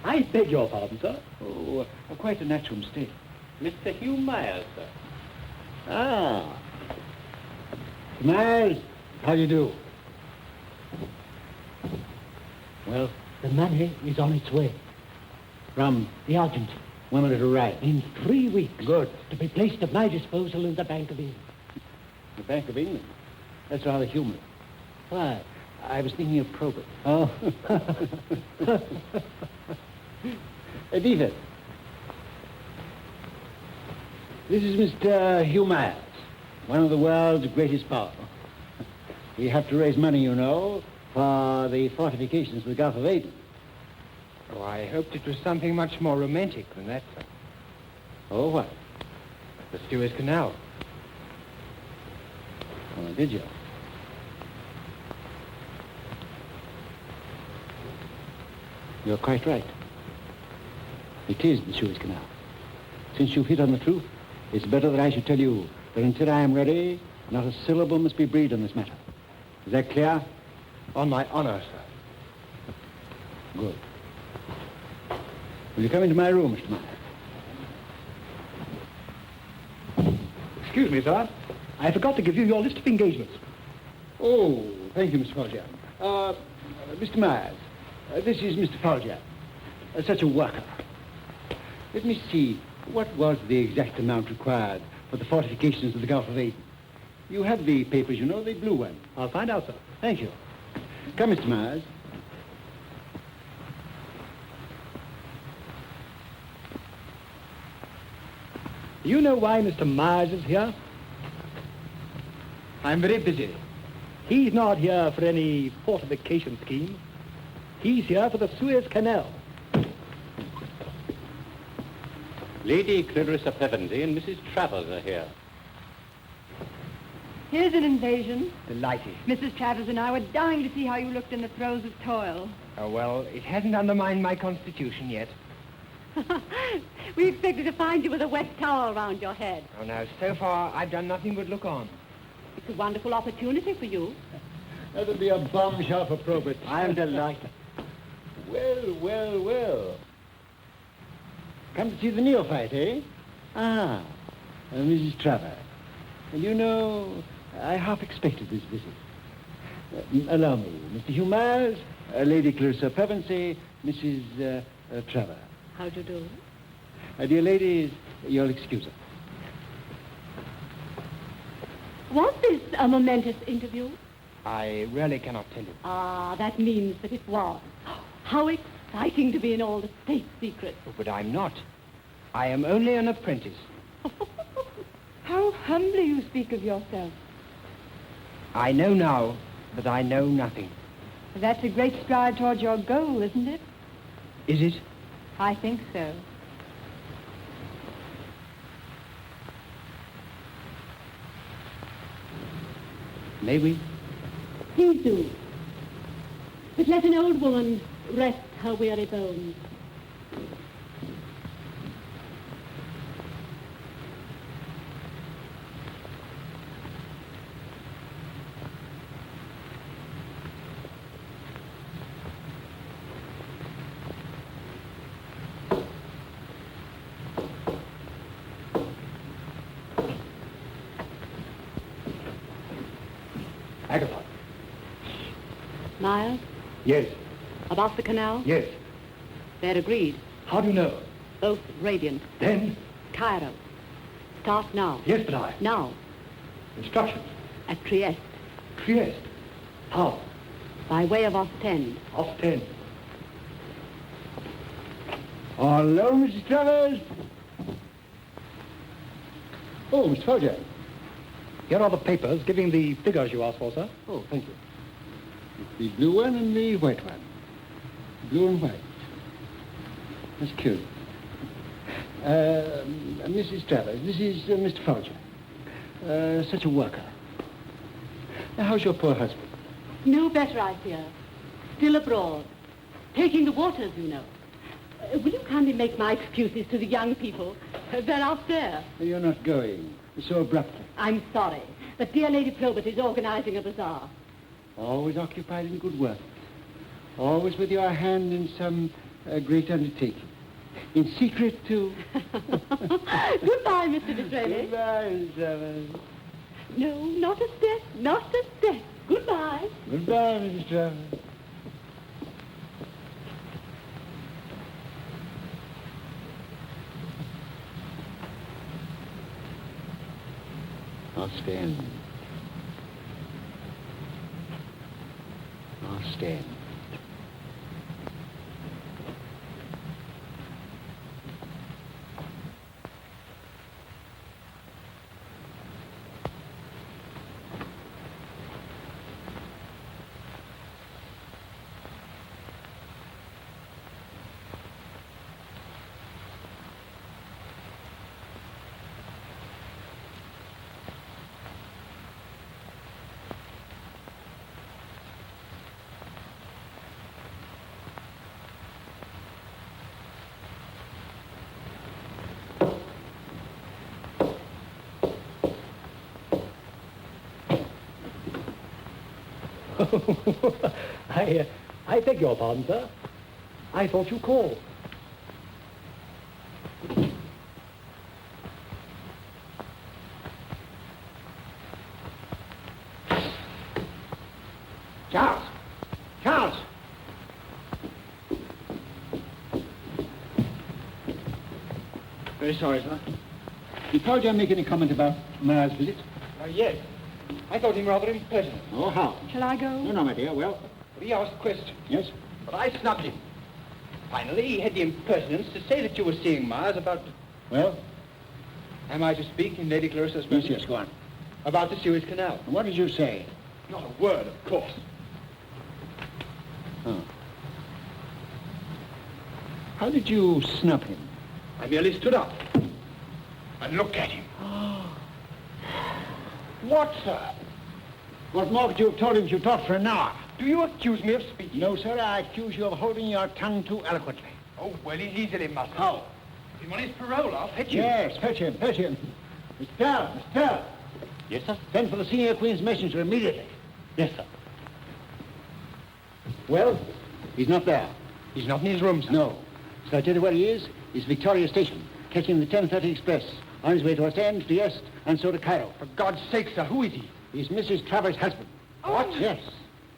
[SPEAKER 3] I beg your pardon, sir.
[SPEAKER 2] Oh, quite a natural mistake.
[SPEAKER 4] Mr. Hugh Myers, sir.
[SPEAKER 2] Ah. Myers, how do you do? Well,
[SPEAKER 9] The money is on its way.
[SPEAKER 2] from
[SPEAKER 9] The urgent.
[SPEAKER 2] when will it arrive?
[SPEAKER 9] In 3 weeks.
[SPEAKER 2] Good.
[SPEAKER 9] To be placed at my disposal in the Bank of England.
[SPEAKER 2] The Bank of England? That's rather humorous. Why? I was thinking of Probert.
[SPEAKER 9] Oh.
[SPEAKER 2] Beaver. This is Mr. Hugh Myers, one of the world's greatest power. We have to raise money, you know, for the fortifications of the Gulf of Aden.
[SPEAKER 3] Oh, I hoped it was something much more romantic than that, sir.
[SPEAKER 2] Oh, what?
[SPEAKER 3] The Suez Canal.
[SPEAKER 2] Oh, did you? You're quite right. It is the Suez Canal. Since you've hit on the truth, it's better that I should tell you that until I am ready, not a syllable must be breathed on this matter. Is that clear?
[SPEAKER 3] On my honor, sir.
[SPEAKER 2] Good. Will you come into my room, Mr. Myers?
[SPEAKER 3] Excuse me, sir. I forgot to give you your list of engagements.
[SPEAKER 2] Oh, thank you, Mr. Faljan. Mr. Myers, this is Mr. Faljan. Such a worker. Let me see, what was the exact amount required for the fortifications of the Gulf of Aden? You have the papers, you know, the blue one.
[SPEAKER 3] I'll find out, sir.
[SPEAKER 2] Thank you. Come, Mr. Myers.
[SPEAKER 3] Do you know why Mr. Myers is here? I'm very busy. He's not here for any fortification scheme. He's here for the Suez Canal.
[SPEAKER 4] Lady Clarissa Pevensey and Mrs. Travers are here.
[SPEAKER 7] Here's an invasion.
[SPEAKER 3] Delighted.
[SPEAKER 7] Mrs. Travers and I were dying to see how you looked in the throes of toil.
[SPEAKER 3] Oh, well, it hasn't undermined my constitution yet.
[SPEAKER 8] We expected to find you with a wet towel round your head.
[SPEAKER 3] Oh, no, so far I've done nothing but look on.
[SPEAKER 8] It's a wonderful opportunity for you.
[SPEAKER 2] That'll be a bombshell for Probert.
[SPEAKER 9] I'm delighted.
[SPEAKER 2] Well, well, well. Come to see the neophyte, eh? Ah, Mrs. Travers. And you know, I half expected this visit. Allow me, Mr. Hugh Myers, Lady Clarissa Pevensey, Mrs. Travers.
[SPEAKER 8] How do you do?
[SPEAKER 2] Dear ladies, you'll excuse her.
[SPEAKER 8] Was this a momentous interview?
[SPEAKER 3] I really cannot tell you.
[SPEAKER 8] Ah, that means that it was. How exciting to be in all the state secrets.
[SPEAKER 3] Oh, but I'm not. I am only an apprentice.
[SPEAKER 7] How humbly you speak of yourself.
[SPEAKER 3] I know now that I know nothing.
[SPEAKER 7] That's a great stride towards your goal, isn't it?
[SPEAKER 3] Is it?
[SPEAKER 7] I think so.
[SPEAKER 2] May we?
[SPEAKER 8] Please do. But let an old woman rest her weary bones.
[SPEAKER 3] Agatha.
[SPEAKER 8] Myers,
[SPEAKER 3] Yes.
[SPEAKER 8] about the canal?
[SPEAKER 3] Yes.
[SPEAKER 8] They're agreed.
[SPEAKER 3] How do you know?
[SPEAKER 8] Both radiant.
[SPEAKER 3] Then?
[SPEAKER 8] Cairo. Start now.
[SPEAKER 3] Yes, but I.
[SPEAKER 8] Now.
[SPEAKER 3] Instructions.
[SPEAKER 8] At Trieste.
[SPEAKER 3] Trieste. How?
[SPEAKER 8] By way of Ostend.
[SPEAKER 3] Ostend.
[SPEAKER 2] Hello, Mrs. Travers. Oh, Mr. Faljan.
[SPEAKER 3] Here are the papers giving the figures you asked for, sir.
[SPEAKER 2] Oh, thank you. The blue one and the white one. Blue and white. That's cute. Mrs. Travers, this is Mr. Folger. Such a worker. Now, how's your poor husband?
[SPEAKER 8] No better, I fear. Still abroad. Taking the waters, you know. Will you kindly make my excuses to the young people? They're out there.
[SPEAKER 2] You're not going so abruptly.
[SPEAKER 8] I'm sorry, but dear Lady Probert is organizing a bazaar.
[SPEAKER 2] Always occupied in good work. Always with your hand in some great undertaking. In secret, too.
[SPEAKER 8] Goodbye, Mr. Disraeli.
[SPEAKER 2] Goodbye, Mrs. Travers.
[SPEAKER 8] No, not a step, not a step. Goodbye.
[SPEAKER 2] Goodbye, Mrs. Travers. I'll stand. I'll stand.
[SPEAKER 9] I beg your pardon, sir. I thought you called.
[SPEAKER 2] Charles! Charles!
[SPEAKER 3] Very sorry, sir.
[SPEAKER 2] Did Folger make any comment about Ma's visit?
[SPEAKER 3] Yes. I thought him rather impertinent.
[SPEAKER 2] Oh, how?
[SPEAKER 7] Shall I go?
[SPEAKER 2] No, my dear. Well,
[SPEAKER 3] He asked questions,
[SPEAKER 2] yes.
[SPEAKER 3] but I snubbed him. Finally, he had the impertinence to say that you were seeing Mars about...
[SPEAKER 2] Well?
[SPEAKER 3] Am I to speak in Lady Clarissa's
[SPEAKER 2] Yes,
[SPEAKER 3] presence?
[SPEAKER 2] yes, go on.
[SPEAKER 3] About the Suez Canal.
[SPEAKER 2] And what did you say?
[SPEAKER 3] Not a word, of course.
[SPEAKER 2] Oh. How did you snub him?
[SPEAKER 3] I merely stood up and looked at him. What, sir?
[SPEAKER 2] What more could you have told him if you talked for an hour?
[SPEAKER 3] Do you accuse me of speaking?
[SPEAKER 2] No, sir, I accuse you of holding your tongue too eloquently.
[SPEAKER 3] Oh, well, he's easily mustered.
[SPEAKER 2] How?
[SPEAKER 3] If him on his parole, I'll fetch you.
[SPEAKER 2] Yes, fetch him, fetch him. Mr. Tell, Mr. Tell.
[SPEAKER 9] Yes, sir?
[SPEAKER 2] Send for the senior Queen's messenger immediately.
[SPEAKER 9] Yes, sir.
[SPEAKER 2] Well? He's not there.
[SPEAKER 3] He's not in his room, sir.
[SPEAKER 2] No. So I tell you where he is. He's Victoria Station, catching the 10:30 express. On his way to Ostend, Trieste, and so to Cairo.
[SPEAKER 3] For God's sake, sir, who is he?
[SPEAKER 2] He's Mrs. Travers' husband.
[SPEAKER 3] What?
[SPEAKER 2] Yes.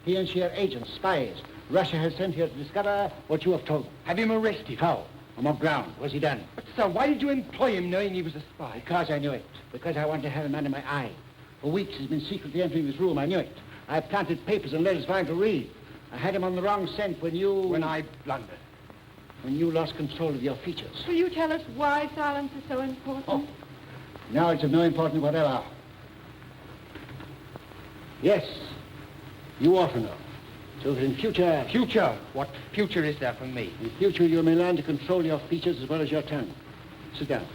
[SPEAKER 2] He and she are agents, spies. Russia has sent here to discover what you have told them.
[SPEAKER 3] Have him arrested.
[SPEAKER 2] How? On what ground? What's he done?
[SPEAKER 3] But, sir, why did you employ him knowing he was a spy?
[SPEAKER 2] Because I knew it. Because I wanted to have him under my eye. For weeks he's been secretly entering this room. I knew it. I planted papers and letters for him to read. I had him on the wrong scent when you...
[SPEAKER 3] When I blundered.
[SPEAKER 2] When you lost control of your features.
[SPEAKER 7] Will you tell us why silence is so important?
[SPEAKER 2] Oh. Now it's of no importance whatever. Yes. You ought to know. So that in future...
[SPEAKER 3] Future? What future is there for me?
[SPEAKER 2] In future you may learn to control your features as well as your tongue. Sit down.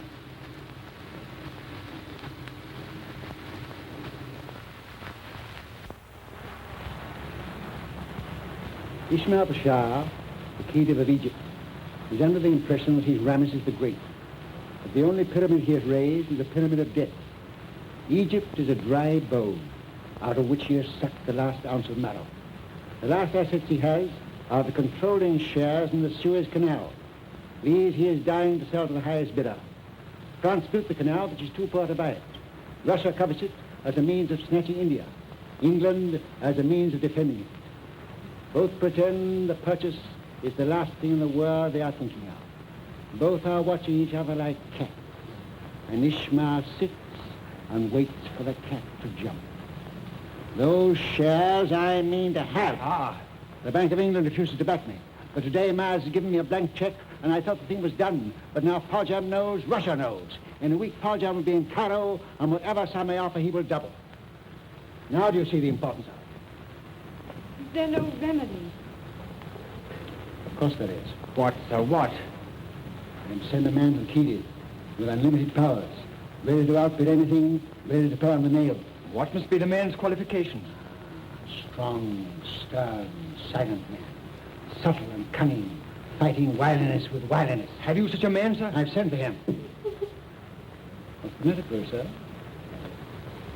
[SPEAKER 2] Ismail Pasha, the Khedive of Egypt, is under the impression that he's Ramesses the Great. But the only pyramid he has raised is a pyramid of death. Egypt is a dry bone out of which he has sucked the last ounce of marrow. The last assets he has are the controlling shares in the Suez Canal. These he is dying to sell to the highest bidder. France built the canal, but she's too poor to buy it. Russia covets it as a means of snatching India. England as a means of defending it. Both pretend the purchase is the last thing in the world they are thinking of. Both are watching each other like cats. And Ishmael sits and waits for the cat to jump. Those shares I mean to have.
[SPEAKER 3] Ah.
[SPEAKER 2] The Bank of England refuses to back me. But today Mars has given me a blank check, and I thought the thing was done. But now Poljam knows, Russia knows. In a week, Poljam will be in Cairo, and whatever Sam may offer, he will double. Now do you see the importance of it?
[SPEAKER 7] Is there no remedy?
[SPEAKER 2] Of course there is.
[SPEAKER 3] What, sir, what?
[SPEAKER 2] And send a man to kill you with unlimited powers, ready to outbid anything, ready to pound the nail.
[SPEAKER 3] What must be the man's qualifications?
[SPEAKER 2] Strong, stern, silent man, subtle and cunning, fighting wiliness with wiliness.
[SPEAKER 3] Have you such a man, sir?
[SPEAKER 2] I've sent for him. What's the matter, Clarissa?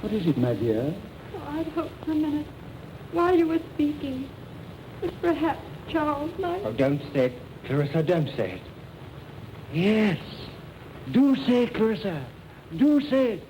[SPEAKER 2] What is it, my dear?
[SPEAKER 7] Oh, I'd hoped for a minute, while you were speaking, that perhaps Charles might...
[SPEAKER 3] Oh, don't say it, Clarissa, don't say it.
[SPEAKER 2] Yes. Do say it, Clarissa. Do say it.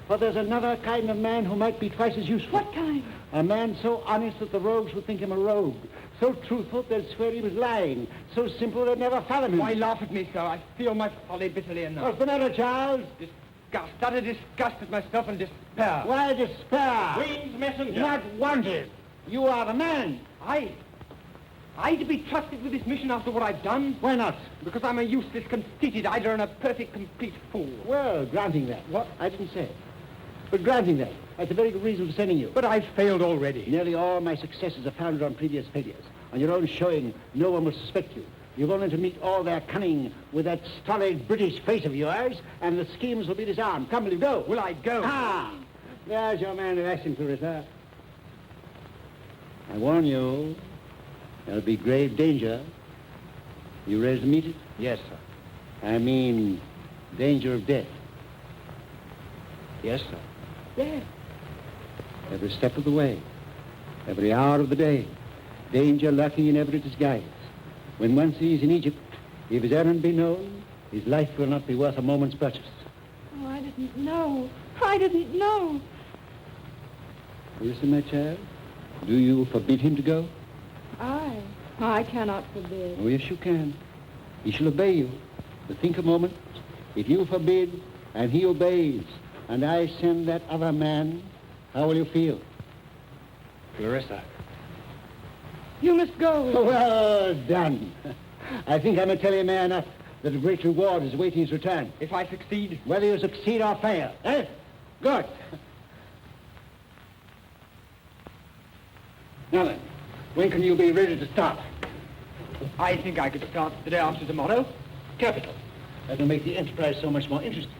[SPEAKER 2] For there's another kind of man who might be twice as useful.
[SPEAKER 7] What kind?
[SPEAKER 2] A man so honest that the rogues would think him a rogue. So truthful they'd swear he was lying. So simple they'd never fathom him.
[SPEAKER 3] Why laugh at me, sir? I feel my folly bitterly enough.
[SPEAKER 2] What's the matter, Charles?
[SPEAKER 3] Disgust, utter disgust at myself and despair.
[SPEAKER 2] Why despair?
[SPEAKER 6] Queen's messenger.
[SPEAKER 2] Not wanted. You are the man.
[SPEAKER 3] I to be trusted with this mission after what I've done?
[SPEAKER 2] Why not?
[SPEAKER 3] Because I'm a useless, conceited idler and a perfect, complete fool.
[SPEAKER 2] Well, granting that. What? I didn't say it. But granting that, that's a very good reason for sending you.
[SPEAKER 3] But I've failed already.
[SPEAKER 2] Nearly all my successes are founded on previous failures. On your own showing, no one will suspect you. You've only to meet all their cunning with that stolid British face of yours, and the schemes will be disarmed. Come, will you go?
[SPEAKER 3] Will I go?
[SPEAKER 2] Ah! There's your man of action, Clarissa. I warn you, there'll be grave danger. You ready to meet it?
[SPEAKER 3] Yes, sir.
[SPEAKER 2] I mean, danger of death.
[SPEAKER 3] Yes, sir.
[SPEAKER 7] Yes.
[SPEAKER 2] Every step of the way, every hour of the day, danger lurking in every disguise. When once he's in Egypt, if his errand be known, his life will not be worth a moment's purchase.
[SPEAKER 7] Oh, I didn't know. I didn't know.
[SPEAKER 2] Listen, my child, do you forbid him to go?
[SPEAKER 7] I cannot forbid.
[SPEAKER 2] Oh, yes, you can. He shall obey you. But think a moment. If you forbid and he obeys, and I send that other man, how will you feel?
[SPEAKER 3] Clarissa.
[SPEAKER 7] You must go.
[SPEAKER 2] Well done. I think I may tell you, man, enough that a great reward is awaiting his return.
[SPEAKER 3] If I succeed?
[SPEAKER 2] Whether you succeed or fail. Eh? Good. Now then, when can you be ready to start?
[SPEAKER 3] I think I could start the day after tomorrow.
[SPEAKER 2] Capital. That'll make the enterprise so much more interesting.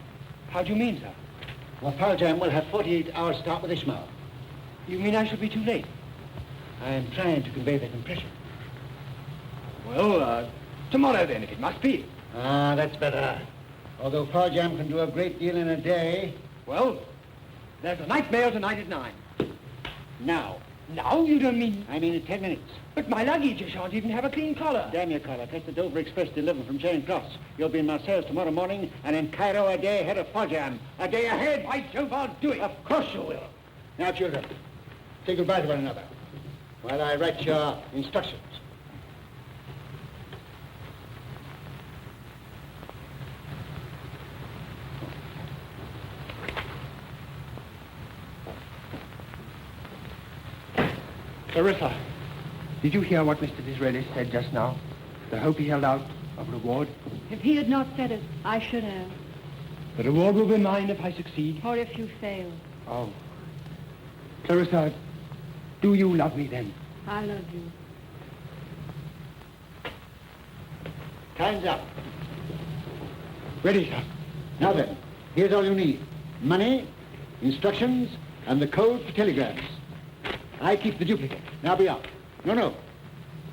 [SPEAKER 3] How do you mean, sir?
[SPEAKER 2] Well, Paljam will have 48 hours start with Ishmael.
[SPEAKER 3] You mean I shall be too late?
[SPEAKER 2] I am trying to convey that impression.
[SPEAKER 3] Well, tomorrow then, if it must be.
[SPEAKER 2] Ah, that's better. Although Paljam can do a great deal in a day.
[SPEAKER 3] Well, there's a night mail tonight at 9.
[SPEAKER 2] Now.
[SPEAKER 3] Now? You don't mean...
[SPEAKER 2] I mean in 10 minutes.
[SPEAKER 3] But my luggage, I shan't even have a clean collar.
[SPEAKER 2] Damn your collar. Take the Dover Express to 11 from Charing Cross. You'll be in Marseilles tomorrow morning, and in Cairo a day ahead of Paljam. A day ahead.
[SPEAKER 3] By Jove, I'll do it.
[SPEAKER 2] Of course you will. Now, children, say goodbye to one another while I write your instructions.
[SPEAKER 3] Clarissa, did you hear what Mr. Disraeli said just now? The hope he held out of reward?
[SPEAKER 7] If he had not said it, I should have.
[SPEAKER 3] The reward will be mine if I succeed.
[SPEAKER 7] Or if you fail.
[SPEAKER 3] Oh. Clarissa, do you love me then?
[SPEAKER 7] I love you.
[SPEAKER 2] Time's up.
[SPEAKER 3] Ready, sir.
[SPEAKER 2] Now then, here's all you need. Money, instructions, and the code for telegrams. I keep the duplicate. Now be off. No.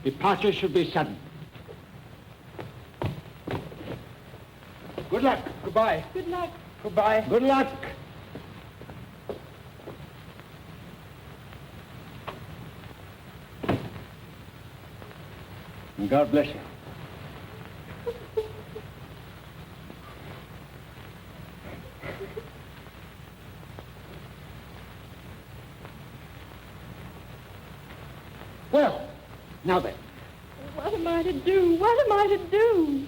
[SPEAKER 2] Departure should be sudden. Good luck.
[SPEAKER 3] Goodbye.
[SPEAKER 7] Good luck.
[SPEAKER 3] Goodbye.
[SPEAKER 2] Good luck. And God bless you. Well, now then.
[SPEAKER 7] What am I to do? What am I to do?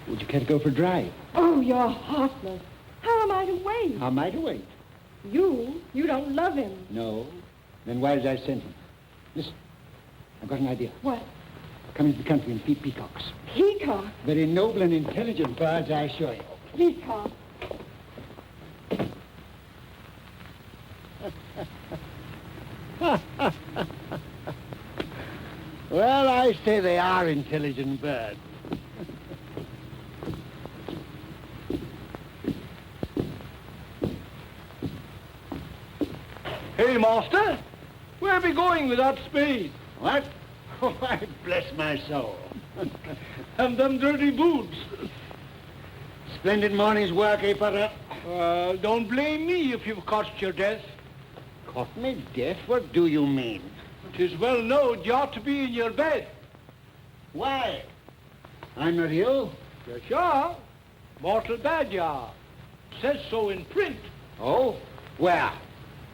[SPEAKER 2] Would you care to go for a drive?
[SPEAKER 7] Oh, you're heartless. How am I to wait?
[SPEAKER 2] How am I to wait?
[SPEAKER 7] You don't love him.
[SPEAKER 2] No. Then why did I send him? Listen, I've got an idea.
[SPEAKER 7] What?
[SPEAKER 2] Come into the country and feed peacocks.
[SPEAKER 7] Peacock?
[SPEAKER 2] Very noble and intelligent birds, I assure you.
[SPEAKER 7] Peacock.
[SPEAKER 2] say they are intelligent birds.
[SPEAKER 6] Hey, master, where be going with that spade?
[SPEAKER 2] What? Oh, I bless my soul.
[SPEAKER 6] And them dirty boots?
[SPEAKER 2] Splendid morning's work, eh, Potter?
[SPEAKER 6] Don't blame me if you've caught your death.
[SPEAKER 2] Caught me deaf? What do you mean?
[SPEAKER 6] 'Tis well known you ought to be in your bed.
[SPEAKER 2] Why? I'm not ill.
[SPEAKER 6] Yes, you are. Mortal bad you are. Says so in print.
[SPEAKER 2] Oh? Where?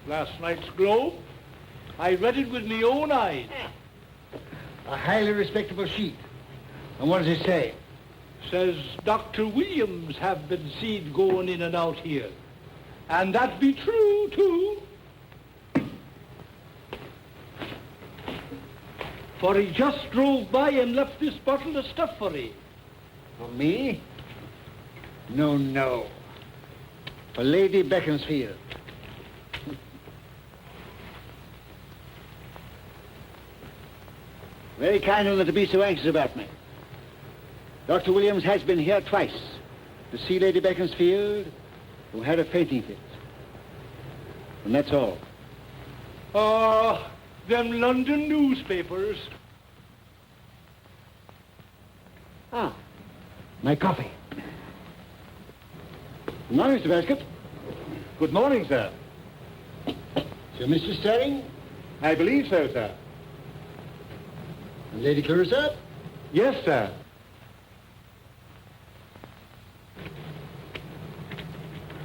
[SPEAKER 6] Last night's Globe. I read it with my own eyes.
[SPEAKER 2] A highly respectable sheet. And what does it say?
[SPEAKER 6] Says Dr. Williams have been seen going in and out here. And that be true, too. For he just drove by and left this bottle of stuff for ye.
[SPEAKER 2] For me? No, no. For Lady Beaconsfield. Very kind of them to be so anxious about me. Dr. Williams has been here twice to see Lady Beaconsfield, who had a fainting fit. And that's all.
[SPEAKER 6] Them London newspapers.
[SPEAKER 2] Ah, my coffee. Good morning, Mr. Basket.
[SPEAKER 6] Good morning, sir.
[SPEAKER 2] So, Mr. Sterling?
[SPEAKER 6] I believe so, sir.
[SPEAKER 2] And Lady Clarissa?
[SPEAKER 6] Yes, sir.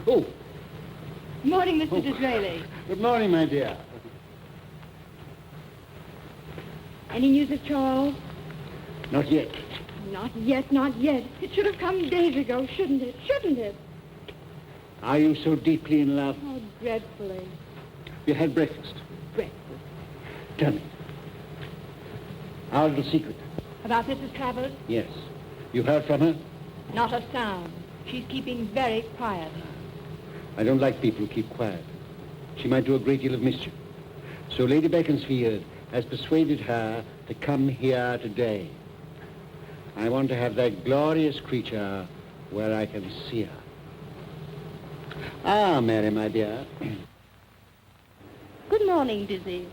[SPEAKER 2] Oh,
[SPEAKER 7] Morning, Mr. Disraeli.
[SPEAKER 2] good morning, my dear.
[SPEAKER 7] Any news of Charles?
[SPEAKER 2] Not yet.
[SPEAKER 7] Not yet, not yet. It should have come days ago, shouldn't it? Shouldn't it?
[SPEAKER 2] Are you so deeply in love?
[SPEAKER 7] Oh, dreadfully.
[SPEAKER 2] You had breakfast.
[SPEAKER 7] Breakfast.
[SPEAKER 2] Tell me. Our little secret.
[SPEAKER 7] About Mrs. Travers?
[SPEAKER 2] Yes. You heard from her?
[SPEAKER 7] Not a sound. She's keeping very quiet.
[SPEAKER 2] I don't like people who keep quiet. She might do a great deal of mischief. So Lady Beaconsfield has persuaded her to come here today. I want to have that glorious creature where I can see her. Ah, Mary, my dear.
[SPEAKER 8] Good morning, Dizzy.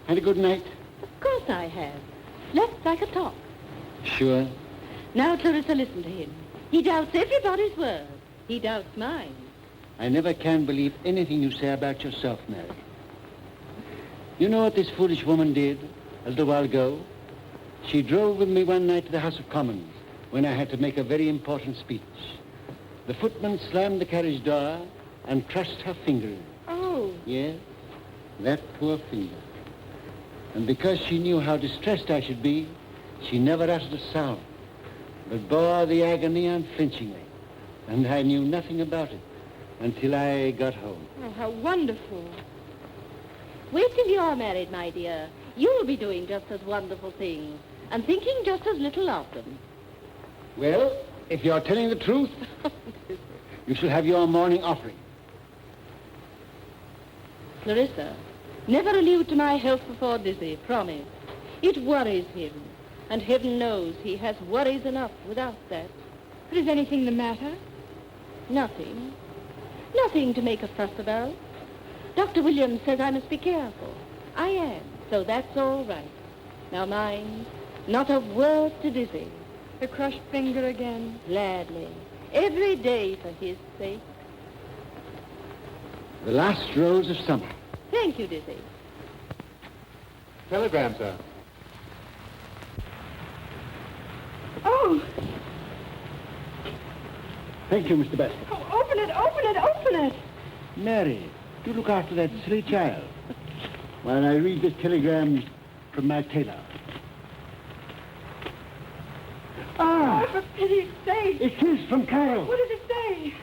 [SPEAKER 2] Had a good night?
[SPEAKER 8] Of course I have. Slept like a top.
[SPEAKER 2] Sure.
[SPEAKER 8] Now, Clarissa, listen to him. He doubts everybody's word. He doubts mine.
[SPEAKER 2] I never can believe anything you say about yourself, Mary. You know what this foolish woman did a little while ago? She drove with me one night to the House of Commons when I had to make a very important speech. The footman slammed the carriage door and crushed her finger.
[SPEAKER 7] Oh.
[SPEAKER 2] Yes, that poor finger. And because she knew how distressed I should be, she never uttered a sound, but bore the agony unflinchingly. And I knew nothing about it until I got home.
[SPEAKER 7] Oh, how wonderful.
[SPEAKER 8] Wait till you're married, my dear. You'll be doing just as wonderful things and thinking just as little of them.
[SPEAKER 2] Well, if you're telling the truth, you shall have your morning offering.
[SPEAKER 8] Clarissa, never allude to my health before Dizzy, promise. It worries him, and heaven knows he has worries enough without that.
[SPEAKER 7] But is anything the matter?
[SPEAKER 8] Nothing. Nothing to make a fuss about. Dr. Williams says I must be careful. I am, so that's all right. Now mind, not a word to Dizzy.
[SPEAKER 7] The crushed finger again.
[SPEAKER 8] Gladly. Every day for his sake.
[SPEAKER 2] The last rose of summer.
[SPEAKER 8] Thank you, Dizzy.
[SPEAKER 6] Telegram, sir.
[SPEAKER 7] Oh,
[SPEAKER 2] Thank you, Mr. Basket.
[SPEAKER 7] oh, open it, open it, open it.
[SPEAKER 2] Mary, do look after that silly child while I read this telegram from my tailor.
[SPEAKER 7] Oh, for pity's sake.
[SPEAKER 2] It is from Carol.
[SPEAKER 7] What does it say?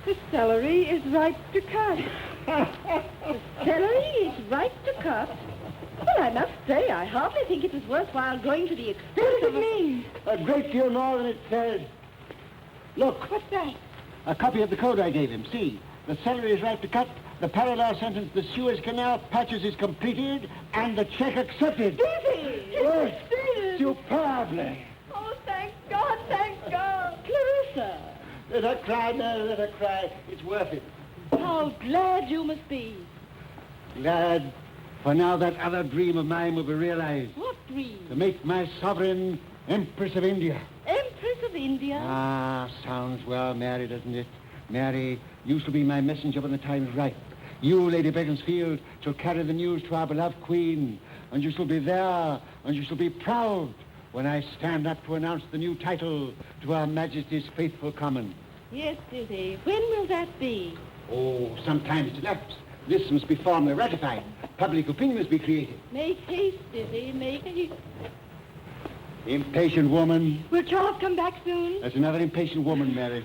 [SPEAKER 7] The celery is ripe to cut.
[SPEAKER 8] The celery is ripe to cut. Well, I must say, I hardly think it was worthwhile going to the extent
[SPEAKER 7] What does
[SPEAKER 8] of
[SPEAKER 7] it mean?
[SPEAKER 2] A great deal more than it says. Look,
[SPEAKER 7] What's that?
[SPEAKER 2] a copy of the code I gave him. See, the celery is right to cut, the parallel sentence, the Suez Canal patches is completed, and the check accepted.
[SPEAKER 7] Dizzy! I succeeded.
[SPEAKER 2] Superbly.
[SPEAKER 7] Oh, thank God, thank God. Clarissa,
[SPEAKER 2] Let her cry, Mary, let her cry. It's worth it.
[SPEAKER 8] How glad you must be.
[SPEAKER 2] Glad, for now that other dream of mine will be realized.
[SPEAKER 8] What dream?
[SPEAKER 2] To make my sovereign Empress of India.
[SPEAKER 8] Empress of India?
[SPEAKER 2] Ah, sounds well, Mary, doesn't it? Mary, you shall be my messenger when the time is ripe. You, Lady Beaconsfield, shall carry the news to our beloved Queen, and you shall be there, and you shall be proud when I stand up to announce the new title to Her Majesty's faithful Commons.
[SPEAKER 8] Yes, Dizzy. When will that be?
[SPEAKER 2] Oh, sometime to elapse. This must be formally ratified. Public opinion must be created.
[SPEAKER 8] Make haste, Dizzy, make haste.
[SPEAKER 2] Impatient woman.
[SPEAKER 7] will Charles come back soon?
[SPEAKER 2] That's another impatient woman, Mary.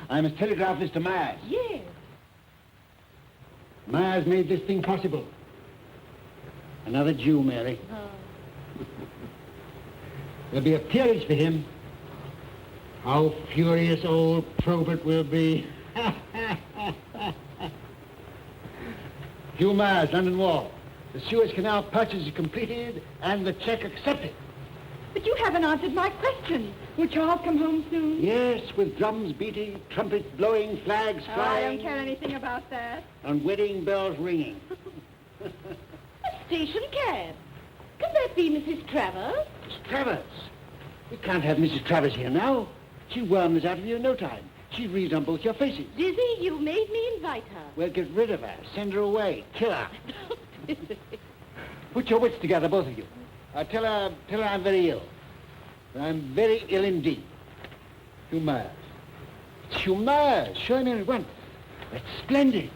[SPEAKER 2] I must telegraph this to Myers.
[SPEAKER 8] Yes.
[SPEAKER 2] Myers made this thing possible. Another Jew, Mary.
[SPEAKER 8] Oh.
[SPEAKER 2] There'll be a peerage for him. How furious old Probert will be. Hugh Myers, London Wall. The Suez Canal purchase is completed and the check accepted.
[SPEAKER 7] But you haven't answered my question. Will Charles come home soon?
[SPEAKER 2] Yes, with drums beating, trumpets blowing, flags
[SPEAKER 7] I
[SPEAKER 2] flying,
[SPEAKER 7] don't care anything about that.
[SPEAKER 2] and wedding bells ringing.
[SPEAKER 8] A station cab. Could that be Mrs. Travers?
[SPEAKER 2] Miss Travers. We can't have Mrs. Travers here now. She'll worm us out of you in no time. She'll read on both your faces.
[SPEAKER 8] Dizzy, you made me invite her.
[SPEAKER 2] We'll get rid of her, send her away, kill her. Put your wits together, both of you. Tell her I'm very ill. I'm very ill indeed. Hugh Myers. It's Hugh Myers. Show him in at once. That's splendid.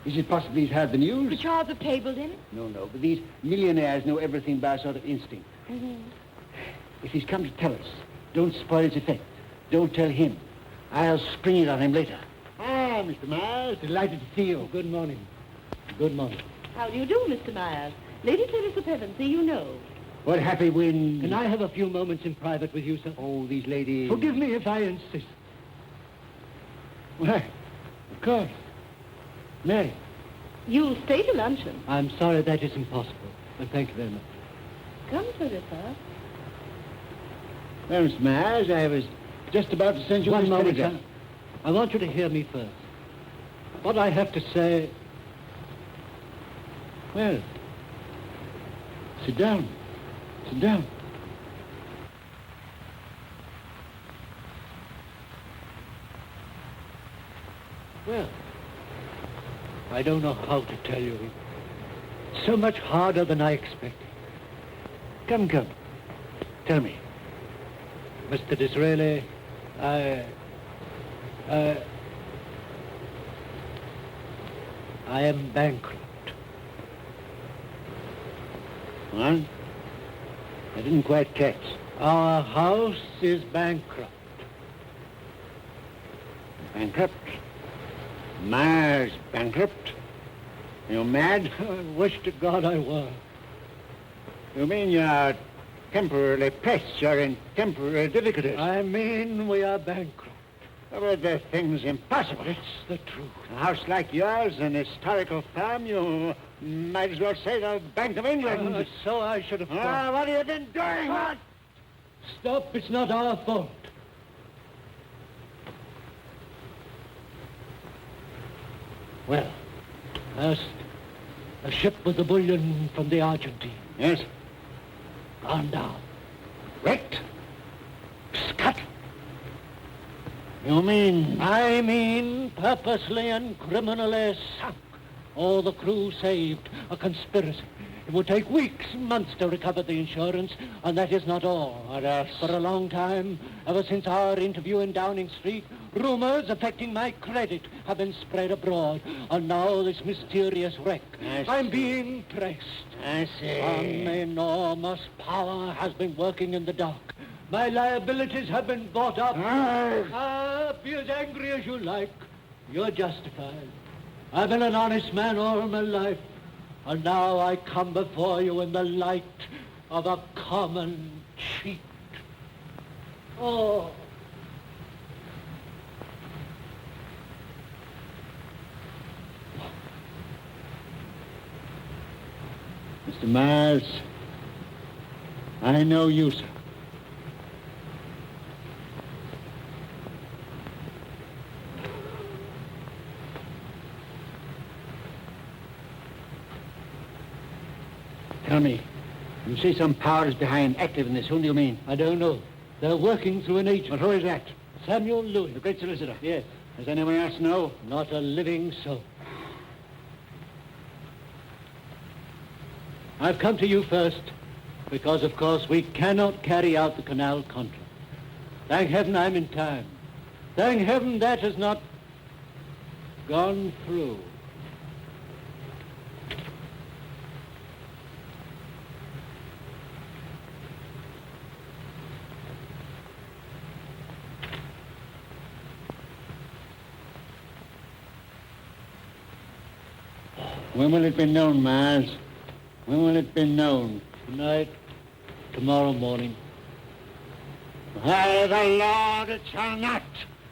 [SPEAKER 2] Is it possible he's heard the news?
[SPEAKER 7] Will Charles have tabled him?
[SPEAKER 2] No, but these millionaires know everything by a sort of instinct.
[SPEAKER 8] Mm-hmm.
[SPEAKER 2] If he's come to tell us, don't spoil his effect. Don't tell him. I'll spring it on him later. Ah, Mr. Myers, delighted to see you. Good morning. Good morning.
[SPEAKER 8] How do you do, Mr. Myers? Lady Clarissa Pevensey, you know.
[SPEAKER 2] What happy wind.
[SPEAKER 9] Can I have a few moments in private with you, sir?
[SPEAKER 2] Oh, these ladies.
[SPEAKER 9] Forgive me if I insist.
[SPEAKER 2] Why, of course. Mary.
[SPEAKER 8] You'll stay to luncheon.
[SPEAKER 9] I'm sorry that is impossible, but thank you very much.
[SPEAKER 8] Come, Clarissa.
[SPEAKER 2] Well, Mr. Myers, I was just about to send you
[SPEAKER 9] One
[SPEAKER 2] this
[SPEAKER 9] moment,
[SPEAKER 2] telegram.
[SPEAKER 9] sir. I want you to hear me first. What I have to say...
[SPEAKER 2] Well, sit down. Sit down.
[SPEAKER 9] Well, I don't know how to tell you. It's so much harder than I expected.
[SPEAKER 2] Come. Tell me.
[SPEAKER 9] Mr. Disraeli, I am bankrupt.
[SPEAKER 2] What? I didn't quite catch.
[SPEAKER 9] Our house is bankrupt.
[SPEAKER 2] Bankrupt? Myers bankrupt? You mad?
[SPEAKER 9] I wish to God I were.
[SPEAKER 2] You mean you're temporarily pressed, you're in temporary difficulties?
[SPEAKER 9] I mean we are bankrupt.
[SPEAKER 2] But the thing's impossible.
[SPEAKER 9] It's the truth.
[SPEAKER 2] A house like yours, an historical firm, you might as well say the Bank of England.
[SPEAKER 9] So I should have thought.
[SPEAKER 2] What have you been doing? What?
[SPEAKER 9] Stop, it's not our fault. Well, first, a ship with the bullion from the Argentine.
[SPEAKER 2] Yes?
[SPEAKER 9] Gone down.
[SPEAKER 2] Wrecked? Scut? You mean?
[SPEAKER 9] I mean purposely and criminally sunk. All the crew saved. A conspiracy. It would take weeks, months to recover the insurance, and that is not all.
[SPEAKER 2] What else?
[SPEAKER 9] For a long time, ever since our interview in Downing Street, rumors affecting my credit have been spread abroad, and now this mysterious wreck. I'm being pressed.
[SPEAKER 2] I see.
[SPEAKER 9] Some enormous power has been working in the dark. My liabilities have been bought up. Be as angry as you like. You're justified. I've been an honest man all my life, and now I come before you in the light of a common cheat. Oh.
[SPEAKER 2] Mr. Myers, I know you, sir. Tell me, you say some power is behind, active in this. Whom do you mean?
[SPEAKER 9] I don't know. They're working through an agent.
[SPEAKER 2] But who is that?
[SPEAKER 9] Samuel Lewis.
[SPEAKER 2] The great solicitor?
[SPEAKER 9] Yes.
[SPEAKER 2] Does anyone else know?
[SPEAKER 9] Not a living soul. I've come to you first because, of course, we cannot carry out the canal contract. Thank heaven I'm in time. Thank heaven that has not gone through.
[SPEAKER 2] When will it be known, Miles? When will it be known?
[SPEAKER 9] Tonight, tomorrow morning.
[SPEAKER 2] By the Lord, it shall not.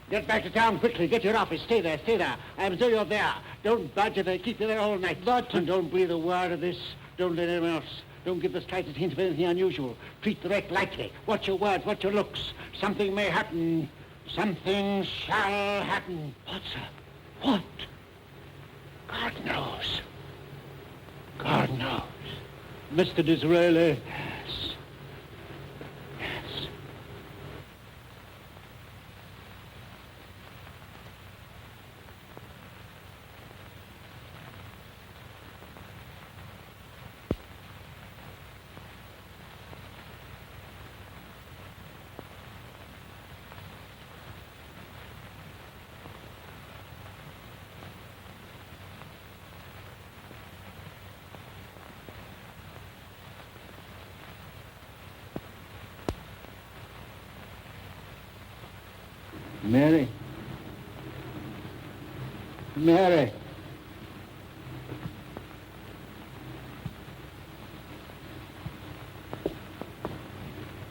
[SPEAKER 2] Get back to town quickly. Get your office. Stay there, stay there. I'm sure you're there. Don't budge if they keep you there all night. And don't breathe a word of this. Don't let anyone else. Don't give the slightest hint of anything unusual. Treat the wreck lightly. Watch your words, watch your looks. Something may happen. Something shall happen.
[SPEAKER 9] What, sir? What?
[SPEAKER 2] God knows. God knows.
[SPEAKER 9] Mr. Disraeli.
[SPEAKER 2] Yes. Yes. Mary. Mary.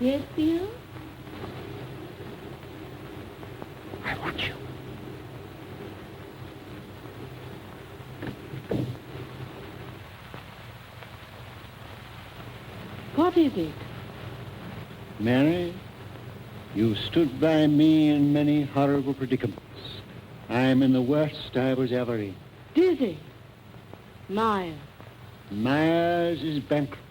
[SPEAKER 8] Yes, dear?
[SPEAKER 2] I want you.
[SPEAKER 8] What is it?
[SPEAKER 2] Mary, you stood by me in many horrible predicaments. I'm in the worst I was ever in.
[SPEAKER 8] Dizzy. Myers.
[SPEAKER 2] Myers is bankrupt.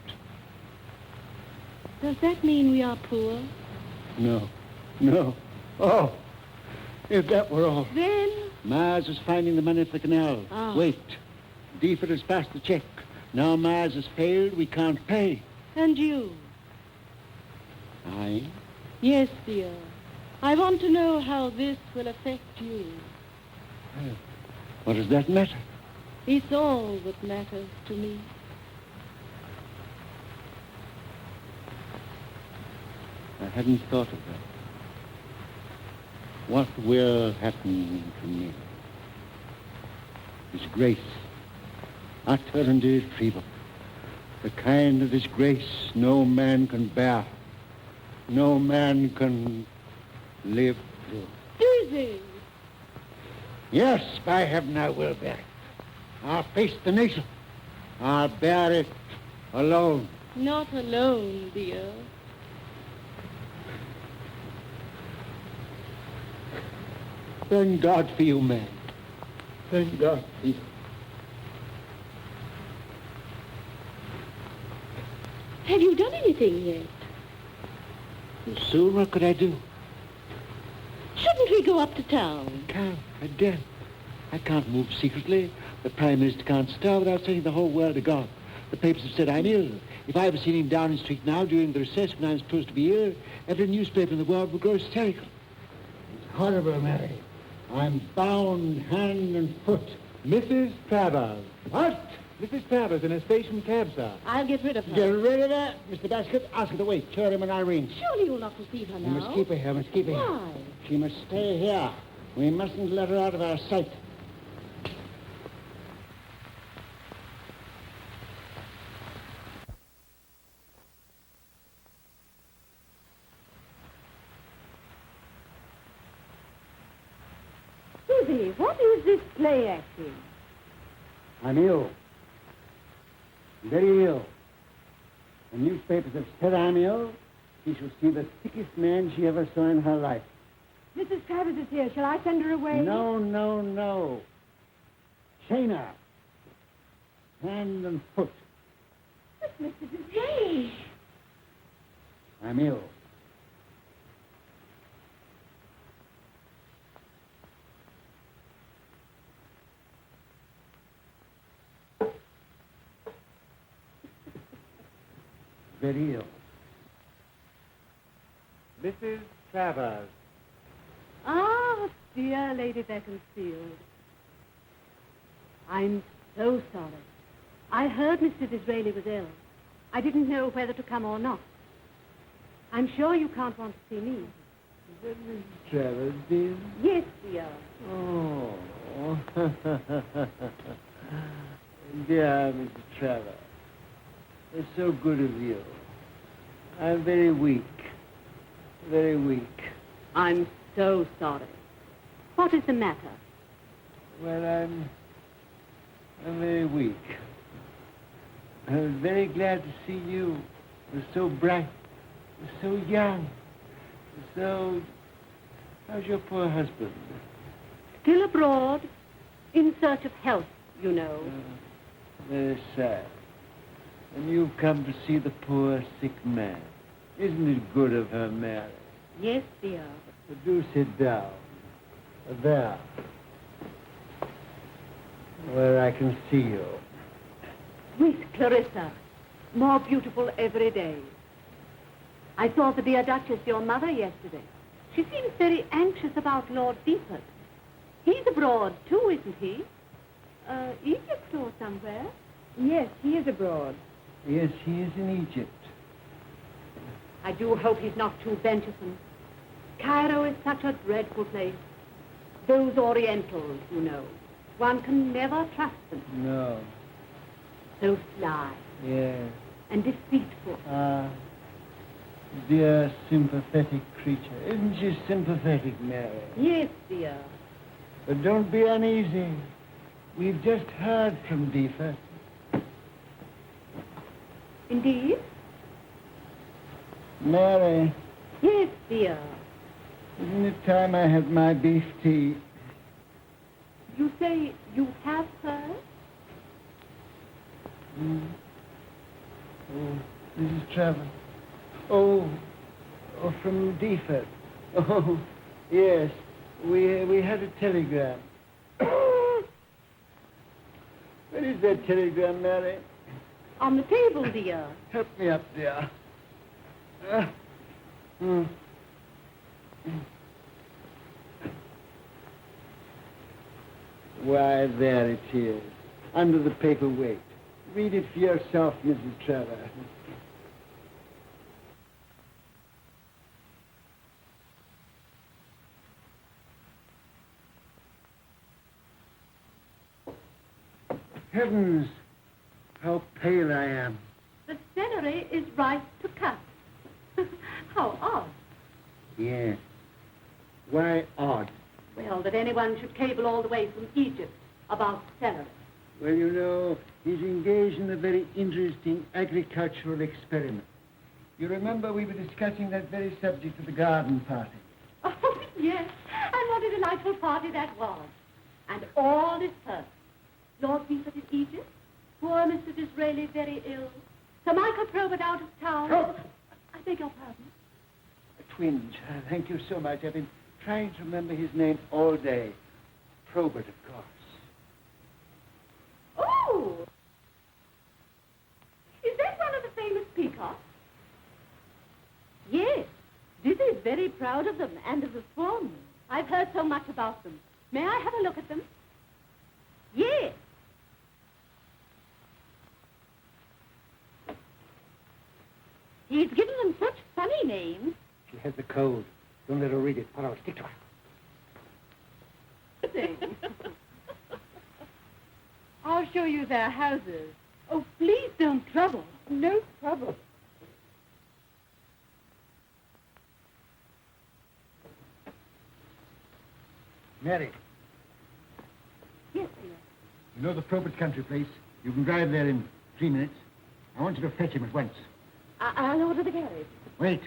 [SPEAKER 8] Does that mean we are poor?
[SPEAKER 2] No. No. Oh, if that were all.
[SPEAKER 8] Then?
[SPEAKER 2] Myers was finding the money for the canal.
[SPEAKER 8] Ah.
[SPEAKER 2] Wait. Deeford has passed the check. Now Myers has failed. We can't pay.
[SPEAKER 8] And you?
[SPEAKER 2] I?
[SPEAKER 8] Yes, dear. I want to know how this will affect you.
[SPEAKER 2] Well, what does that matter?
[SPEAKER 8] It's all that matters to me.
[SPEAKER 2] I hadn't thought of that. What will happen to me? Disgrace, utter and irretrievable. The kind of disgrace no man can bear. No man can live through.
[SPEAKER 8] Dizzy!
[SPEAKER 2] Yes, by heaven, I will bear it. I'll face the nation. I'll bear it alone.
[SPEAKER 8] Not alone, dear.
[SPEAKER 2] Thank God for you, man. Thank God for you.
[SPEAKER 8] Have you done anything yet?
[SPEAKER 2] Soon, what could I do?
[SPEAKER 8] Shouldn't we go up to town?
[SPEAKER 2] I daren't. I can't move secretly. The Prime Minister can't stir without setting the whole world agog. The papers have said I'm ill. If I was seen in Downing Street now during the recess when I'm supposed to be ill, every newspaper in the world would grow hysterical. It's horrible, Mary. I'm bound hand and foot.
[SPEAKER 10] Mrs. Travers.
[SPEAKER 2] What?
[SPEAKER 10] Mrs. Travers in a station cab, sir.
[SPEAKER 8] I'll get rid of her.
[SPEAKER 2] Get rid of her? Mr. Basket, ask her to wait. Tell him when I ring.
[SPEAKER 8] Surely you'll not receive her
[SPEAKER 2] We
[SPEAKER 8] now.
[SPEAKER 2] must keep her here, must keep her here.
[SPEAKER 8] Why?
[SPEAKER 2] She must stay here. We mustn't let her out of our sight.
[SPEAKER 8] Susie, what is this play acting?
[SPEAKER 2] I'm ill. Very ill. The newspapers have said I'm ill. She shall see the sickest man she ever saw in her life.
[SPEAKER 7] Mrs. Travers is here. Shall I send her away?
[SPEAKER 2] No, no, no. Chain her. Hand and foot.
[SPEAKER 7] But Mr. Disraeli.
[SPEAKER 2] I'm ill. Very ill.
[SPEAKER 10] Mrs. Travers.
[SPEAKER 8] Ah, dear Lady Beaconsfield. I'm so sorry. I heard Mr. Disraeli was ill. I didn't know whether to come or not. I'm sure you can't want to see me.
[SPEAKER 2] Is that Mrs. Travers, dear?
[SPEAKER 8] Yes, dear.
[SPEAKER 2] Oh. Dear Mrs. Travers. It's so good of you. I'm very weak. Very weak.
[SPEAKER 8] I'm so sorry. What is the matter?
[SPEAKER 2] Well, I'm very weak. I was very glad to see you. You're so bright. You're so young. So, how's your poor husband?
[SPEAKER 8] Still abroad, in search of health, you know.
[SPEAKER 2] Very sad. And you've come to see the poor sick man. Isn't it good of her, Mary?
[SPEAKER 8] Yes, dear.
[SPEAKER 2] But do sit down. There. Where I can see you.
[SPEAKER 8] Miss Clarissa, more beautiful every day. I saw the dear Duchess, your mother, yesterday. She seems very anxious about Lord Beaufort. He's abroad, too, isn't he? Egypt or somewhere?
[SPEAKER 7] Yes, he is abroad.
[SPEAKER 2] Yes, he is in Egypt.
[SPEAKER 8] I do hope he's not too venturesome. Cairo is such a dreadful place. Those Orientals, you know. One can never trust them.
[SPEAKER 2] No.
[SPEAKER 8] So sly
[SPEAKER 2] Yes.
[SPEAKER 8] and deceitful.
[SPEAKER 2] Ah. Dear sympathetic creature. Isn't she sympathetic, Mary?
[SPEAKER 8] Yes, dear.
[SPEAKER 2] But don't be uneasy. We've just heard from Beaufort.
[SPEAKER 8] Indeed?
[SPEAKER 2] Mary,
[SPEAKER 8] Yes, dear.
[SPEAKER 2] isn't it time I had my beef tea?
[SPEAKER 8] You say you have heard?
[SPEAKER 2] Oh, Mrs. Travers. Oh, from Beaufort. Oh, yes. We had a telegram. Where is that telegram, Mary?
[SPEAKER 8] On the table, dear.
[SPEAKER 2] Help me up, dear. Why, there it is, under the paperweight. Read it for yourself, Mrs. Travers. Heavens, how pale I am.
[SPEAKER 8] The celery is ripe to cut. How odd.
[SPEAKER 2] Yes. Why odd?
[SPEAKER 8] Well, that anyone should cable all the way from Egypt about celery.
[SPEAKER 2] Well, you know, he's engaged in a very interesting agricultural experiment. You remember we were discussing that very subject at the garden party.
[SPEAKER 8] Oh, yes. And what a delightful party that was. And all this hurt. Lord Beaufort in Egypt. Poor Mr. Disraeli very ill. Sir Michael Probert out of town.
[SPEAKER 2] Oh!
[SPEAKER 8] I beg your pardon.
[SPEAKER 2] A twinge. Thank you so much. I've been trying to remember his name all day. Probert, of course.
[SPEAKER 8] Oh! Is that one of the famous peacocks? Yes. This is very proud of them and of the swan. I've heard so much about them. May I have a look at them? Yes. He's given them such funny names.
[SPEAKER 2] She has the code. Don't let her read it. I'll stick to her.
[SPEAKER 7] I'll show you their houses.
[SPEAKER 8] Oh, please don't trouble.
[SPEAKER 7] No trouble.
[SPEAKER 2] Mary,
[SPEAKER 8] Yes, dear.
[SPEAKER 2] you know the Probert country place? You can drive there in 3 minutes. I want you to fetch him at once.
[SPEAKER 8] I'll order the carriage.
[SPEAKER 2] Wait.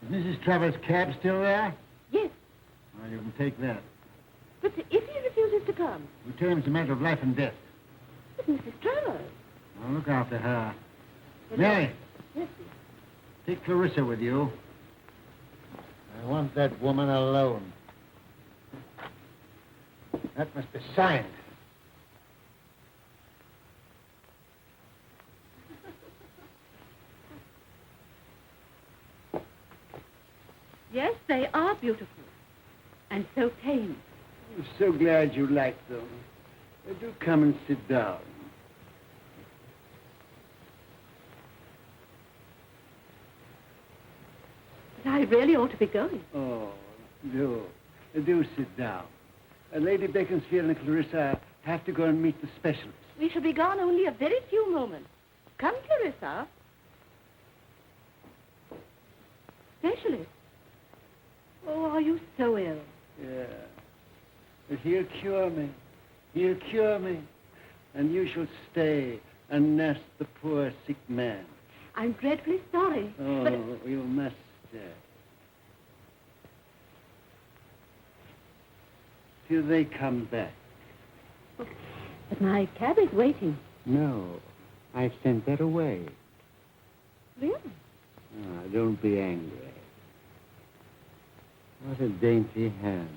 [SPEAKER 2] Is Mrs. Travers' cab still there?
[SPEAKER 8] Yes,
[SPEAKER 2] Well, you can take that.
[SPEAKER 8] but if he refuses to come?
[SPEAKER 2] You tell him it's a matter of life and death.
[SPEAKER 8] But Mrs. Travers.
[SPEAKER 2] Now, look after her. Mary,
[SPEAKER 8] Yes, sir.
[SPEAKER 2] take Clarissa with you. I want that woman alone. That must be signed.
[SPEAKER 8] Yes, they are beautiful. And so tame.
[SPEAKER 2] I'm so glad you like them. Do come and sit down.
[SPEAKER 8] But I really ought to be going.
[SPEAKER 2] Oh, do. Do sit down. Lady Beaconsfield and Clarissa have to go and meet the specialist.
[SPEAKER 8] We shall be gone only a very few moments. Come, Clarissa. Specialist. Oh, are you so ill?
[SPEAKER 2] Yeah. But he'll cure me. He'll cure me. And you shall stay and nurse the poor sick man.
[SPEAKER 8] I'm dreadfully sorry.
[SPEAKER 2] Oh,
[SPEAKER 8] But
[SPEAKER 2] you must stay. Till they come back.
[SPEAKER 8] but my cab is waiting.
[SPEAKER 2] No, I sent that away.
[SPEAKER 8] Really?
[SPEAKER 2] Ah, don't be angry. What a dainty hand.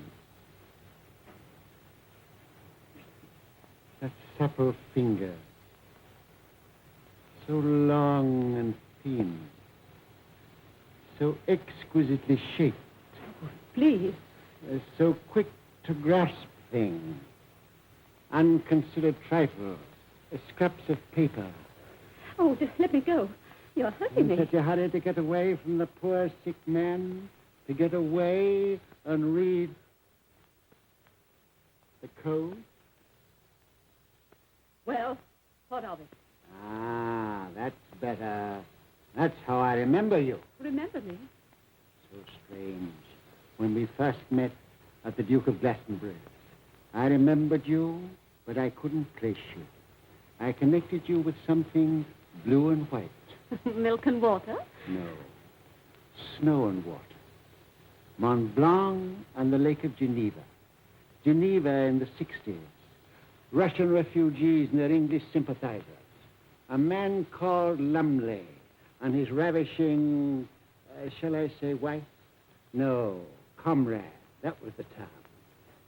[SPEAKER 2] That supple finger. So long and thin. So exquisitely shaped.
[SPEAKER 8] Please.
[SPEAKER 2] So quick to grasp things. Unconsidered trifles. Scraps of paper.
[SPEAKER 8] Oh, just let me go. You're hurting
[SPEAKER 2] In
[SPEAKER 8] me.
[SPEAKER 2] such a hurry to get away from the poor sick man, to get away and read the code?
[SPEAKER 8] Well, what of it?
[SPEAKER 2] Ah, that's better. That's how I remember you.
[SPEAKER 8] Remember me?
[SPEAKER 2] So strange. When we first met at the Duke of Glastonbury's, I remembered you, but I couldn't place you. I connected you with something blue and white.
[SPEAKER 8] Milk and water?
[SPEAKER 2] No. Snow and water. Mont Blanc and the Lake of Geneva. Geneva in the 60s. Russian refugees and their English sympathizers. A man called Lumley and his ravishing, shall I say wife? No, comrade. That was the term.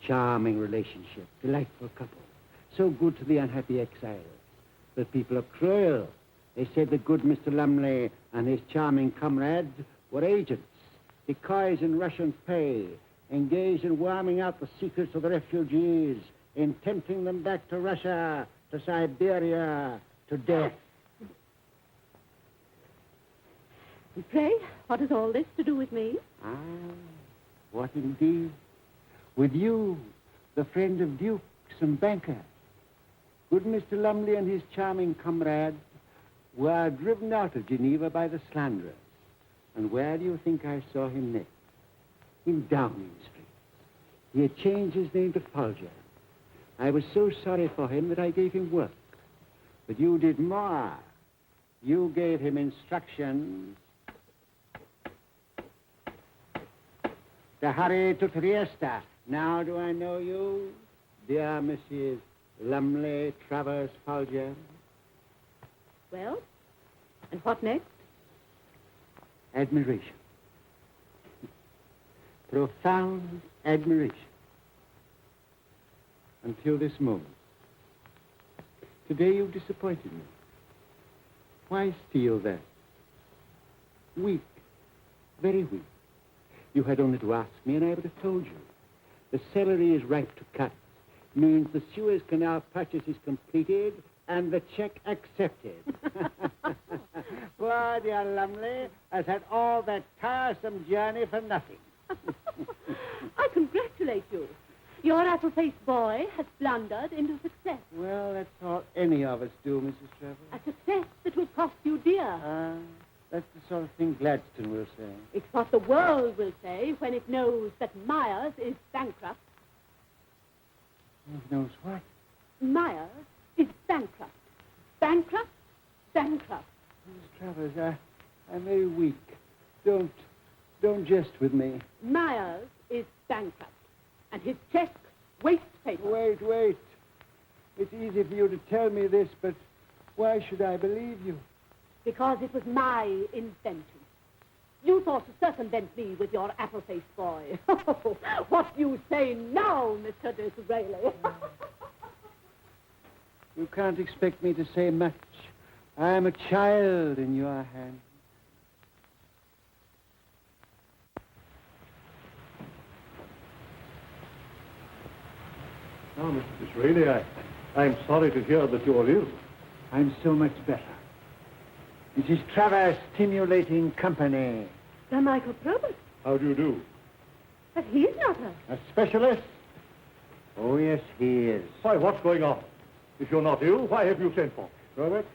[SPEAKER 2] Charming relationship. Delightful couple. So good to the unhappy exiles. But people are cruel. They said the good Mr. Lumley and his charming comrades were agents, decoys in Russian pay, engaged in worming out the secrets of the refugees, in tempting them back to Russia, to Siberia, to death.
[SPEAKER 8] And pray, what has all this to do with me?
[SPEAKER 2] Ah, what indeed? With you, the friend of dukes and bankers. Good Mr. Lumley and his charming comrades were driven out of Geneva by the slanderers. And where do you think I saw him next? In Downing Street. He had changed his name to Folger. I was so sorry for him that I gave him work. But you did more. You gave him instructions to hurry to Trieste. Now do I know you, dear Mrs. Lumley Travers Folger?
[SPEAKER 8] Well, and what next?
[SPEAKER 2] Admiration. Profound admiration. Until this moment. Today you've disappointed me. Why steal that? Weak. Very weak. You had only to ask me and I would have told you. The celery is ripe to cut. Means the Suez Canal purchase is completed and the check accepted. Poor dear Lumley has had all that tiresome journey for nothing.
[SPEAKER 8] I congratulate you. Your apple-faced boy has blundered into success.
[SPEAKER 2] Well, that's all any of us do, Mrs. Trevor.
[SPEAKER 8] A success that will cost you dear.
[SPEAKER 2] That's the sort of thing Gladstone will say.
[SPEAKER 8] It's what the world will say when it knows that Myers is bankrupt.
[SPEAKER 2] Who knows what?
[SPEAKER 8] Myers is bankrupt. Bankrupt, bankrupt.
[SPEAKER 2] Mrs. Travers, I'm very weak. Don't jest with me.
[SPEAKER 8] Myers is bankrupt, and his check waste paper.
[SPEAKER 2] Wait. It's easy for you to tell me this, but why should I believe you?
[SPEAKER 8] Because it was my invention. You thought to circumvent me with your apple-faced boy. What do you say now, Mr. Disraeli?
[SPEAKER 2] You can't expect me to say much. I am a child in your hands.
[SPEAKER 5] Now, Mr. Disraeli, I'm sorry to hear that you're ill.
[SPEAKER 2] I'm so much better. Mrs. Travers Stimulating Company.
[SPEAKER 8] Sir Michael Probert.
[SPEAKER 5] How do you do?
[SPEAKER 8] But he's not
[SPEAKER 2] A specialist? Oh, yes, he is.
[SPEAKER 5] Why, what's going on? If you're not ill, why have you sent for me?
[SPEAKER 2] Robert,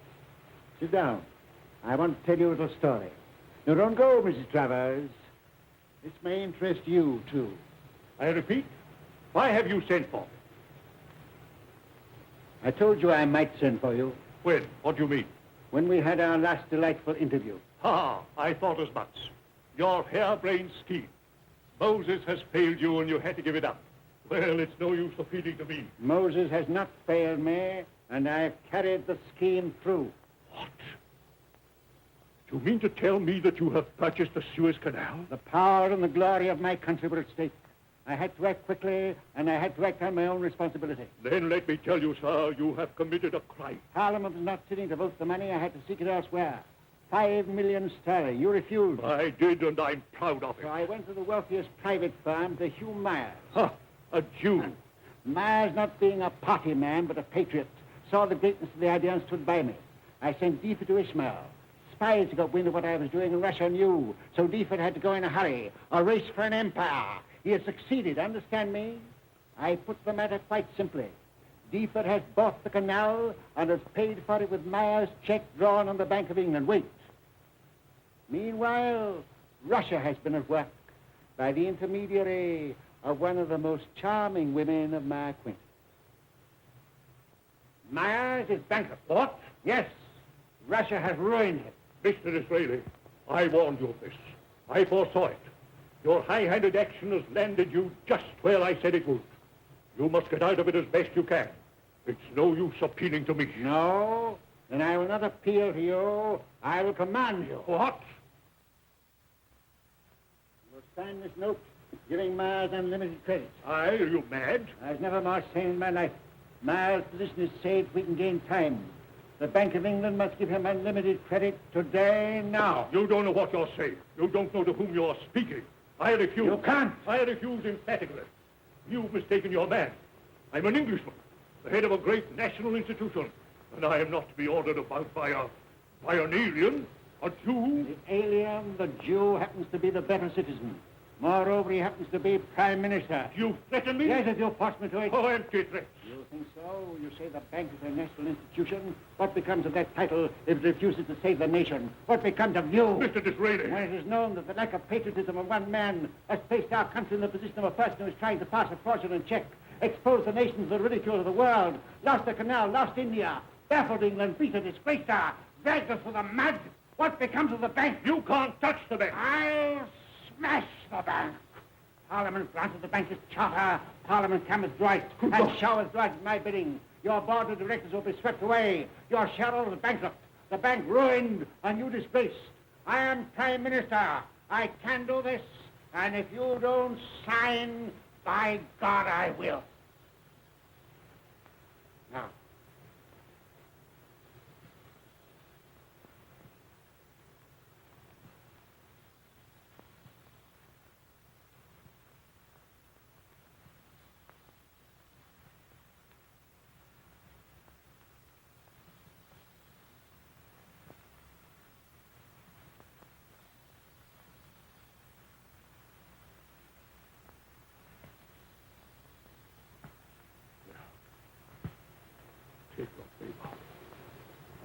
[SPEAKER 2] sit down. I want to tell you a little story. Now, don't go, Mrs. Travers. This may interest you, too.
[SPEAKER 5] I repeat, why have you sent for me?
[SPEAKER 2] I told you I might send for you
[SPEAKER 5] When? What do you mean?
[SPEAKER 2] when we had our last delightful interview.
[SPEAKER 5] I thought as much. Your harebrained scheme. Moses has failed you and you had to give it up. Well, it's no use appealing to me.
[SPEAKER 2] Moses has not failed me, and I've carried the scheme through.
[SPEAKER 5] What? Do you mean to tell me that you have purchased the Suez Canal?
[SPEAKER 2] The power and the glory of my country were at stake. I had to act quickly, and I had to act on my own responsibility.
[SPEAKER 5] Then let me tell you, sir, you have committed a crime.
[SPEAKER 2] Parliament was not sitting to vote the money. I had to seek it elsewhere. 5 million sterling. You refused.
[SPEAKER 5] I did, and I'm proud of it.
[SPEAKER 2] So I went to the wealthiest private firm, to Hugh Myers.
[SPEAKER 5] A Jew.
[SPEAKER 2] Myers, not being a party man, but a patriot, saw the greatness of the idea and stood by me. I sent Deeford to Ishmael. Spies got wind of what I was doing, and Russia knew. So Deeford had to go in a hurry. A race for an empire. He has succeeded, understand me? I put the matter quite simply. Deeford has bought the canal and has paid for it with Myers' check drawn on the Bank of England. Wait. Meanwhile, Russia has been at work by the intermediary of one of the most charming women of my acquaintance. Myers is bankrupt.
[SPEAKER 5] What?
[SPEAKER 2] Yes, Russia has ruined him.
[SPEAKER 5] Mr. Disraeli, I warned you of this. I foresaw it. Your high-handed action has landed you just where I said it would. You must get out of it as best you can. It's no use appealing to me.
[SPEAKER 2] No, then I will not appeal to you. I will command you.
[SPEAKER 5] What?
[SPEAKER 2] You will sign this note giving Myers unlimited credit.
[SPEAKER 5] Are you mad?
[SPEAKER 2] I was never more sane in my life. Myers' position is safe. We can gain time. The Bank of England must give him unlimited credit today, now.
[SPEAKER 5] You don't know what you're saying. You don't know to whom you're speaking. I refuse.
[SPEAKER 2] You can't.
[SPEAKER 5] I refuse emphatically. You've mistaken your man. I'm an Englishman, the head of a great national institution, and I am not to be ordered about by an alien, a Jew.
[SPEAKER 2] The alien, the Jew, happens to be the better citizen. Moreover, he happens to be Prime Minister.
[SPEAKER 5] You threaten me?
[SPEAKER 2] Yes, if you force me to it.
[SPEAKER 5] Oh, empty threats.
[SPEAKER 2] You think so? You say the bank is a national institution. What becomes of that title if it refuses to save the nation? What becomes of you?
[SPEAKER 5] Mr. Disraeli.
[SPEAKER 2] When it is known that the lack of patriotism of one man has placed our country in the position of a person who is trying to pass a fraudulent check, exposed the nation to the ridicule of the world, lost the canal, lost India, baffled England, beat her, disgraced her, dragged us through the mud, what becomes of the bank?
[SPEAKER 5] You can't touch the bank.
[SPEAKER 2] I'll smash the bank. Parliament granted the bank its charter. Parliament can withdraw it and shall withdraw it at my bidding. Your board of directors will be swept away. Your shareholders bankrupt. The bank ruined and you disgraced. I am Prime Minister. I can do this. And if you don't sign, by God, I will. Now.
[SPEAKER 5] Take your paper.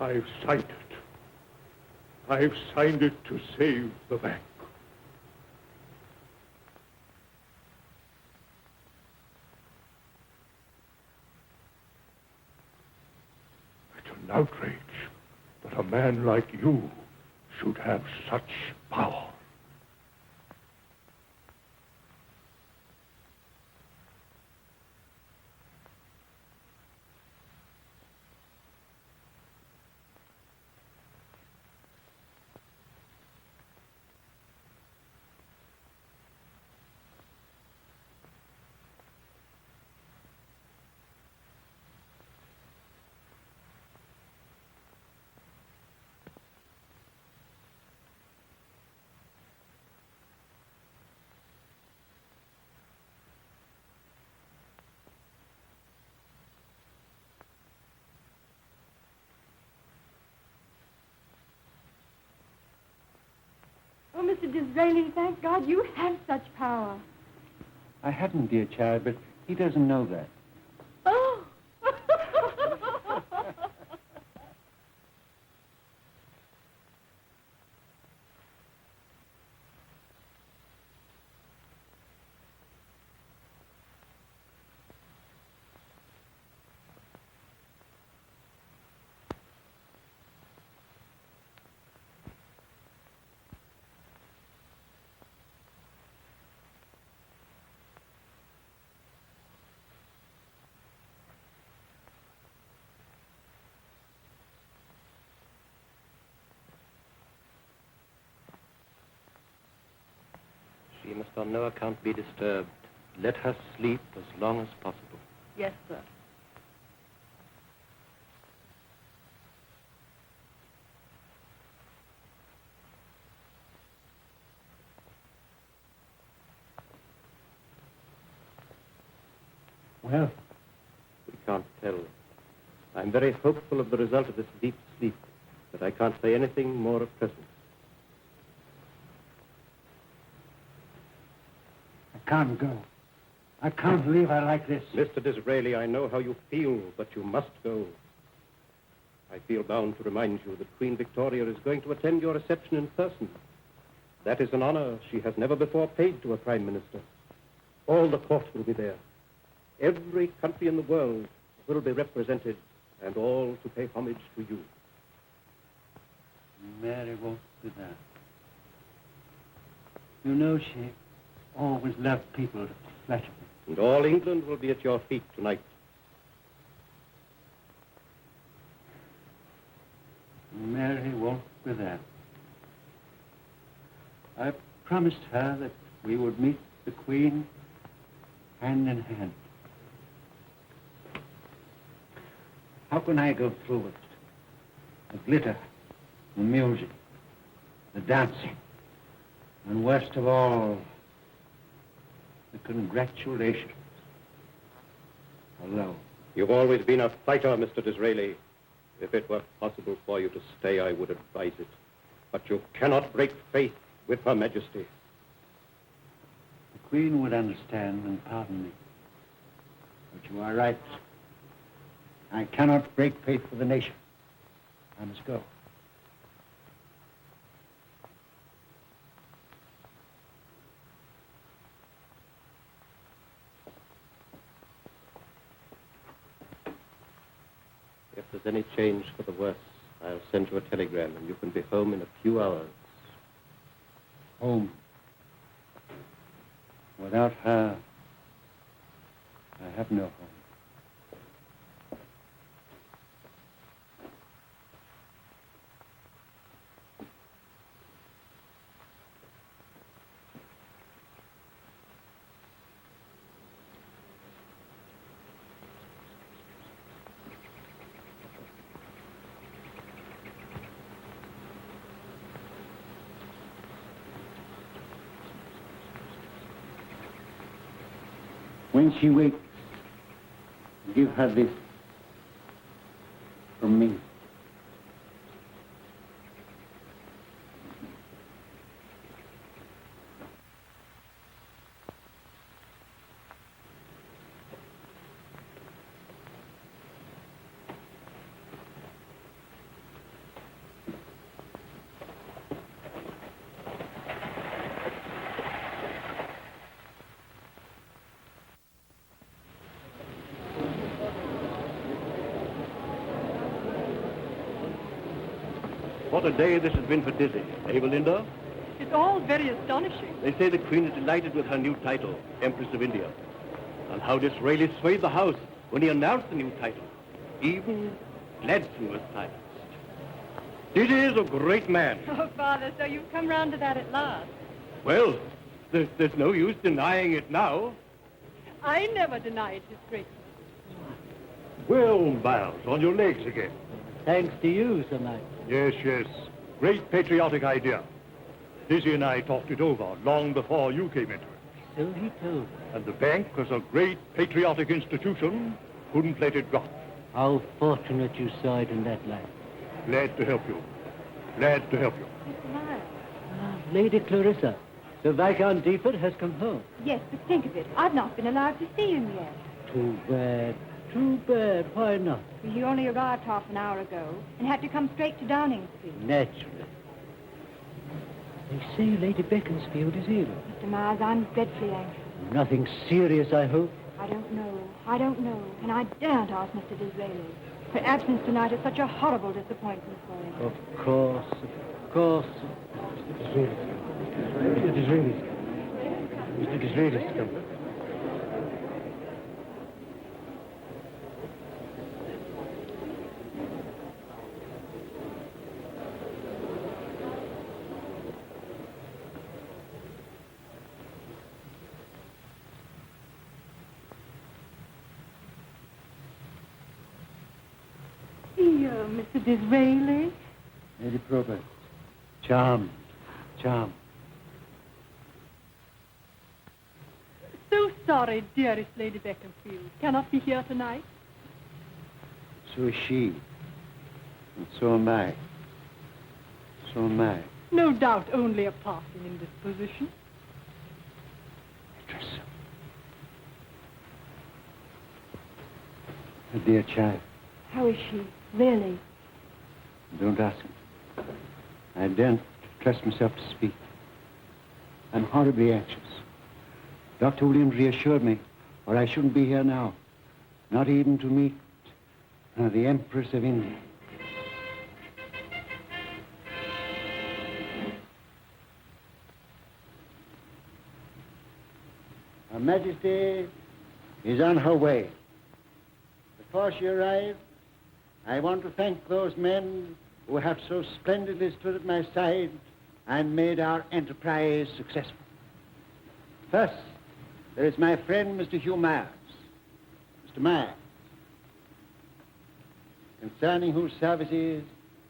[SPEAKER 5] I've signed it. I've signed it to save the bank. It's an outrage that a man like you should have such power.
[SPEAKER 7] Oh, Mr. Disraeli, thank God you have such power.
[SPEAKER 2] I hadn't, dear child, but he doesn't know that.
[SPEAKER 7] Oh!
[SPEAKER 4] She must on no account be disturbed. Let her sleep as long as possible.
[SPEAKER 8] Yes, sir.
[SPEAKER 2] Well,
[SPEAKER 4] We can't tell. I'm very hopeful of the result of this deep sleep, but I can't say anything more at present.
[SPEAKER 2] I can't go. I can't leave her like this.
[SPEAKER 4] Mr. Disraeli, I know how you feel, but you must go. I feel bound to remind you that Queen Victoria is going to attend your reception in person. That is an honor she has never before paid to a prime minister. All the court will be there. Every country in the world will be represented, and all to pay homage to you.
[SPEAKER 2] Mary won't do that. You know she always loved people to flatter me.
[SPEAKER 4] And all England will be at your feet tonight.
[SPEAKER 2] Mary won't be there. I promised her that we would meet the Queen hand in hand. How can I go through it? The glitter, the music, the dancing, and worst of all, the congratulations. Alone.
[SPEAKER 4] You've always been a fighter, Mr. Disraeli. If it were possible for you to stay, I would advise it. But you cannot break faith with Her Majesty.
[SPEAKER 2] The Queen would understand and pardon me. But you are right. I cannot break faith with the nation. I must go.
[SPEAKER 4] If there's any change for the worse, I'll send you a telegram, and you can be home in a few hours.
[SPEAKER 2] Home. Without her, I have no home. When she wakes, give her this from me.
[SPEAKER 4] What a day this has been for Dizzy. Eh, Belinda?
[SPEAKER 7] It's all very astonishing.
[SPEAKER 4] They say the Queen is delighted with her new title, Empress of India. And how Disraeli swayed the House when he announced the new title. Even Gladstone was silenced. Dizzy is a great man.
[SPEAKER 7] Oh, Father, so you've come round to that at last.
[SPEAKER 4] Well, there's no use denying it now.
[SPEAKER 7] I never denied his greatness.
[SPEAKER 5] Well, Miles, on your legs again.
[SPEAKER 9] Thanks to you, Sir Mike.
[SPEAKER 5] Yes, yes. Great patriotic idea. Dizzy and I talked it over long before you came into it.
[SPEAKER 9] So he told me.
[SPEAKER 5] And the bank was a great patriotic institution. Couldn't let it drop.
[SPEAKER 9] How fortunate you saw it in that light.
[SPEAKER 5] Glad to help you. Glad to help you.
[SPEAKER 7] Mr. Miles.
[SPEAKER 9] Lady Clarissa, Sir Viscount Deaford has come home.
[SPEAKER 7] Yes, but think of it. I've not been allowed to see him yet.
[SPEAKER 9] Too bad. Too bad. Why not?
[SPEAKER 7] He only arrived half an hour ago and had to come straight to Downing Street.
[SPEAKER 9] Naturally. They say Lady Beaconsfield is ill.
[SPEAKER 7] Mr. Miles, I'm dreadfully anxious.
[SPEAKER 9] Nothing serious, I hope.
[SPEAKER 7] I don't know. And I daren't ask Mr. Disraeli. Her absence tonight is such a horrible disappointment for him.
[SPEAKER 9] Of course. Mr. Disraeli's come.
[SPEAKER 7] Mr. Disraeli?
[SPEAKER 2] Lady Provost. Charmed.
[SPEAKER 7] So sorry, dearest Lady Beaconsfield. Cannot be here tonight.
[SPEAKER 2] So is she. And so am I.
[SPEAKER 7] No doubt only a passing indisposition.
[SPEAKER 2] I trust so. A dear child.
[SPEAKER 7] How is she, really?
[SPEAKER 2] Don't ask me. I daren't trust myself to speak. I'm horribly anxious. Dr. Williams reassured me, or I shouldn't be here now. Not even to meet the Empress of India. Her Majesty is on her way. Before she arrives, I want to thank those men who have so splendidly stood at my side and made our enterprise successful. First, there is my friend, Mr. Hugh Myers. Mr. Myers, concerning whose services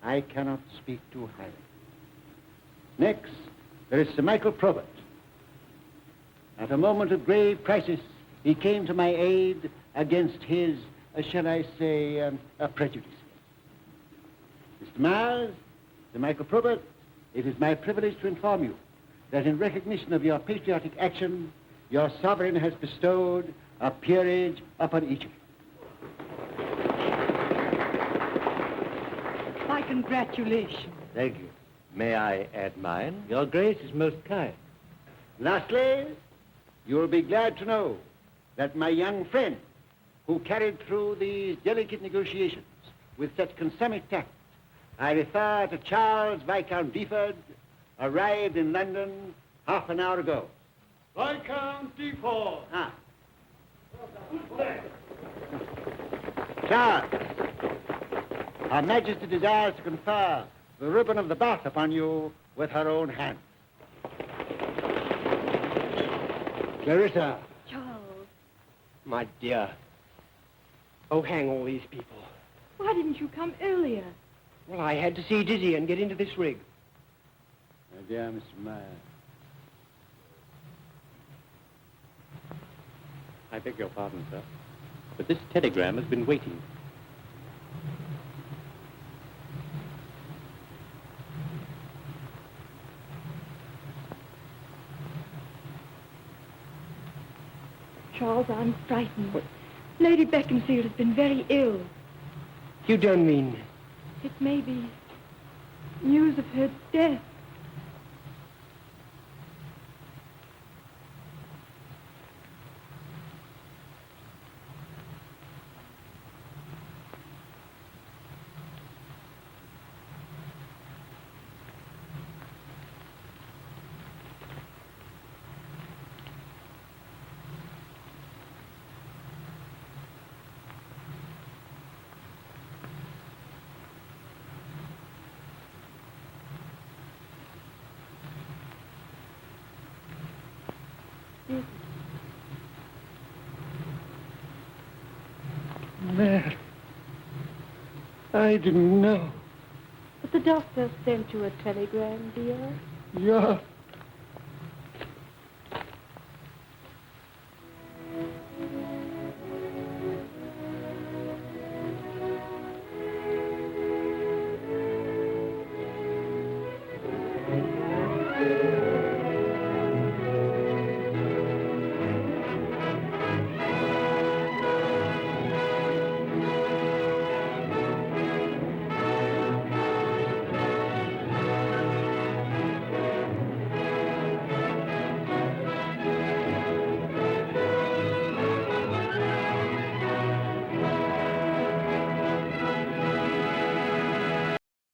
[SPEAKER 2] I cannot speak too highly. Next, there is Sir Michael Probert. At a moment of grave crisis, he came to my aid against his, shall I say, a prejudice. Mr. Myers, Sir Michael Probert, it is my privilege to inform you that in recognition of your patriotic action, your sovereign has bestowed a peerage upon each of you.
[SPEAKER 7] My congratulations.
[SPEAKER 9] Thank you. May I add mine? Your Grace is most kind.
[SPEAKER 2] Lastly, you will be glad to know that my young friend, who carried through these delicate negotiations with such consummate tact, I refer to Charles Viscount Deaford, arrived in London half an hour ago.
[SPEAKER 5] Viscount Deaford!
[SPEAKER 2] Ah. Charles, Her Majesty desires to confer the ribbon of the bath upon you with her own hand. Clarissa.
[SPEAKER 7] Charles,
[SPEAKER 3] My dear. Oh, hang all these people.
[SPEAKER 7] why didn't you come earlier?
[SPEAKER 3] Well, I had to see Dizzy and get into this rig.
[SPEAKER 2] My dear Mr. Myers.
[SPEAKER 4] I beg your pardon, sir, but this telegram has been waiting.
[SPEAKER 7] Charles, I'm frightened. What? Lady Beaconsfield has been very ill.
[SPEAKER 3] You don't mean...
[SPEAKER 7] It may be news of her death.
[SPEAKER 10] Mary. I didn't know.
[SPEAKER 8] But the doctor sent you a telegram, dear.
[SPEAKER 10] Your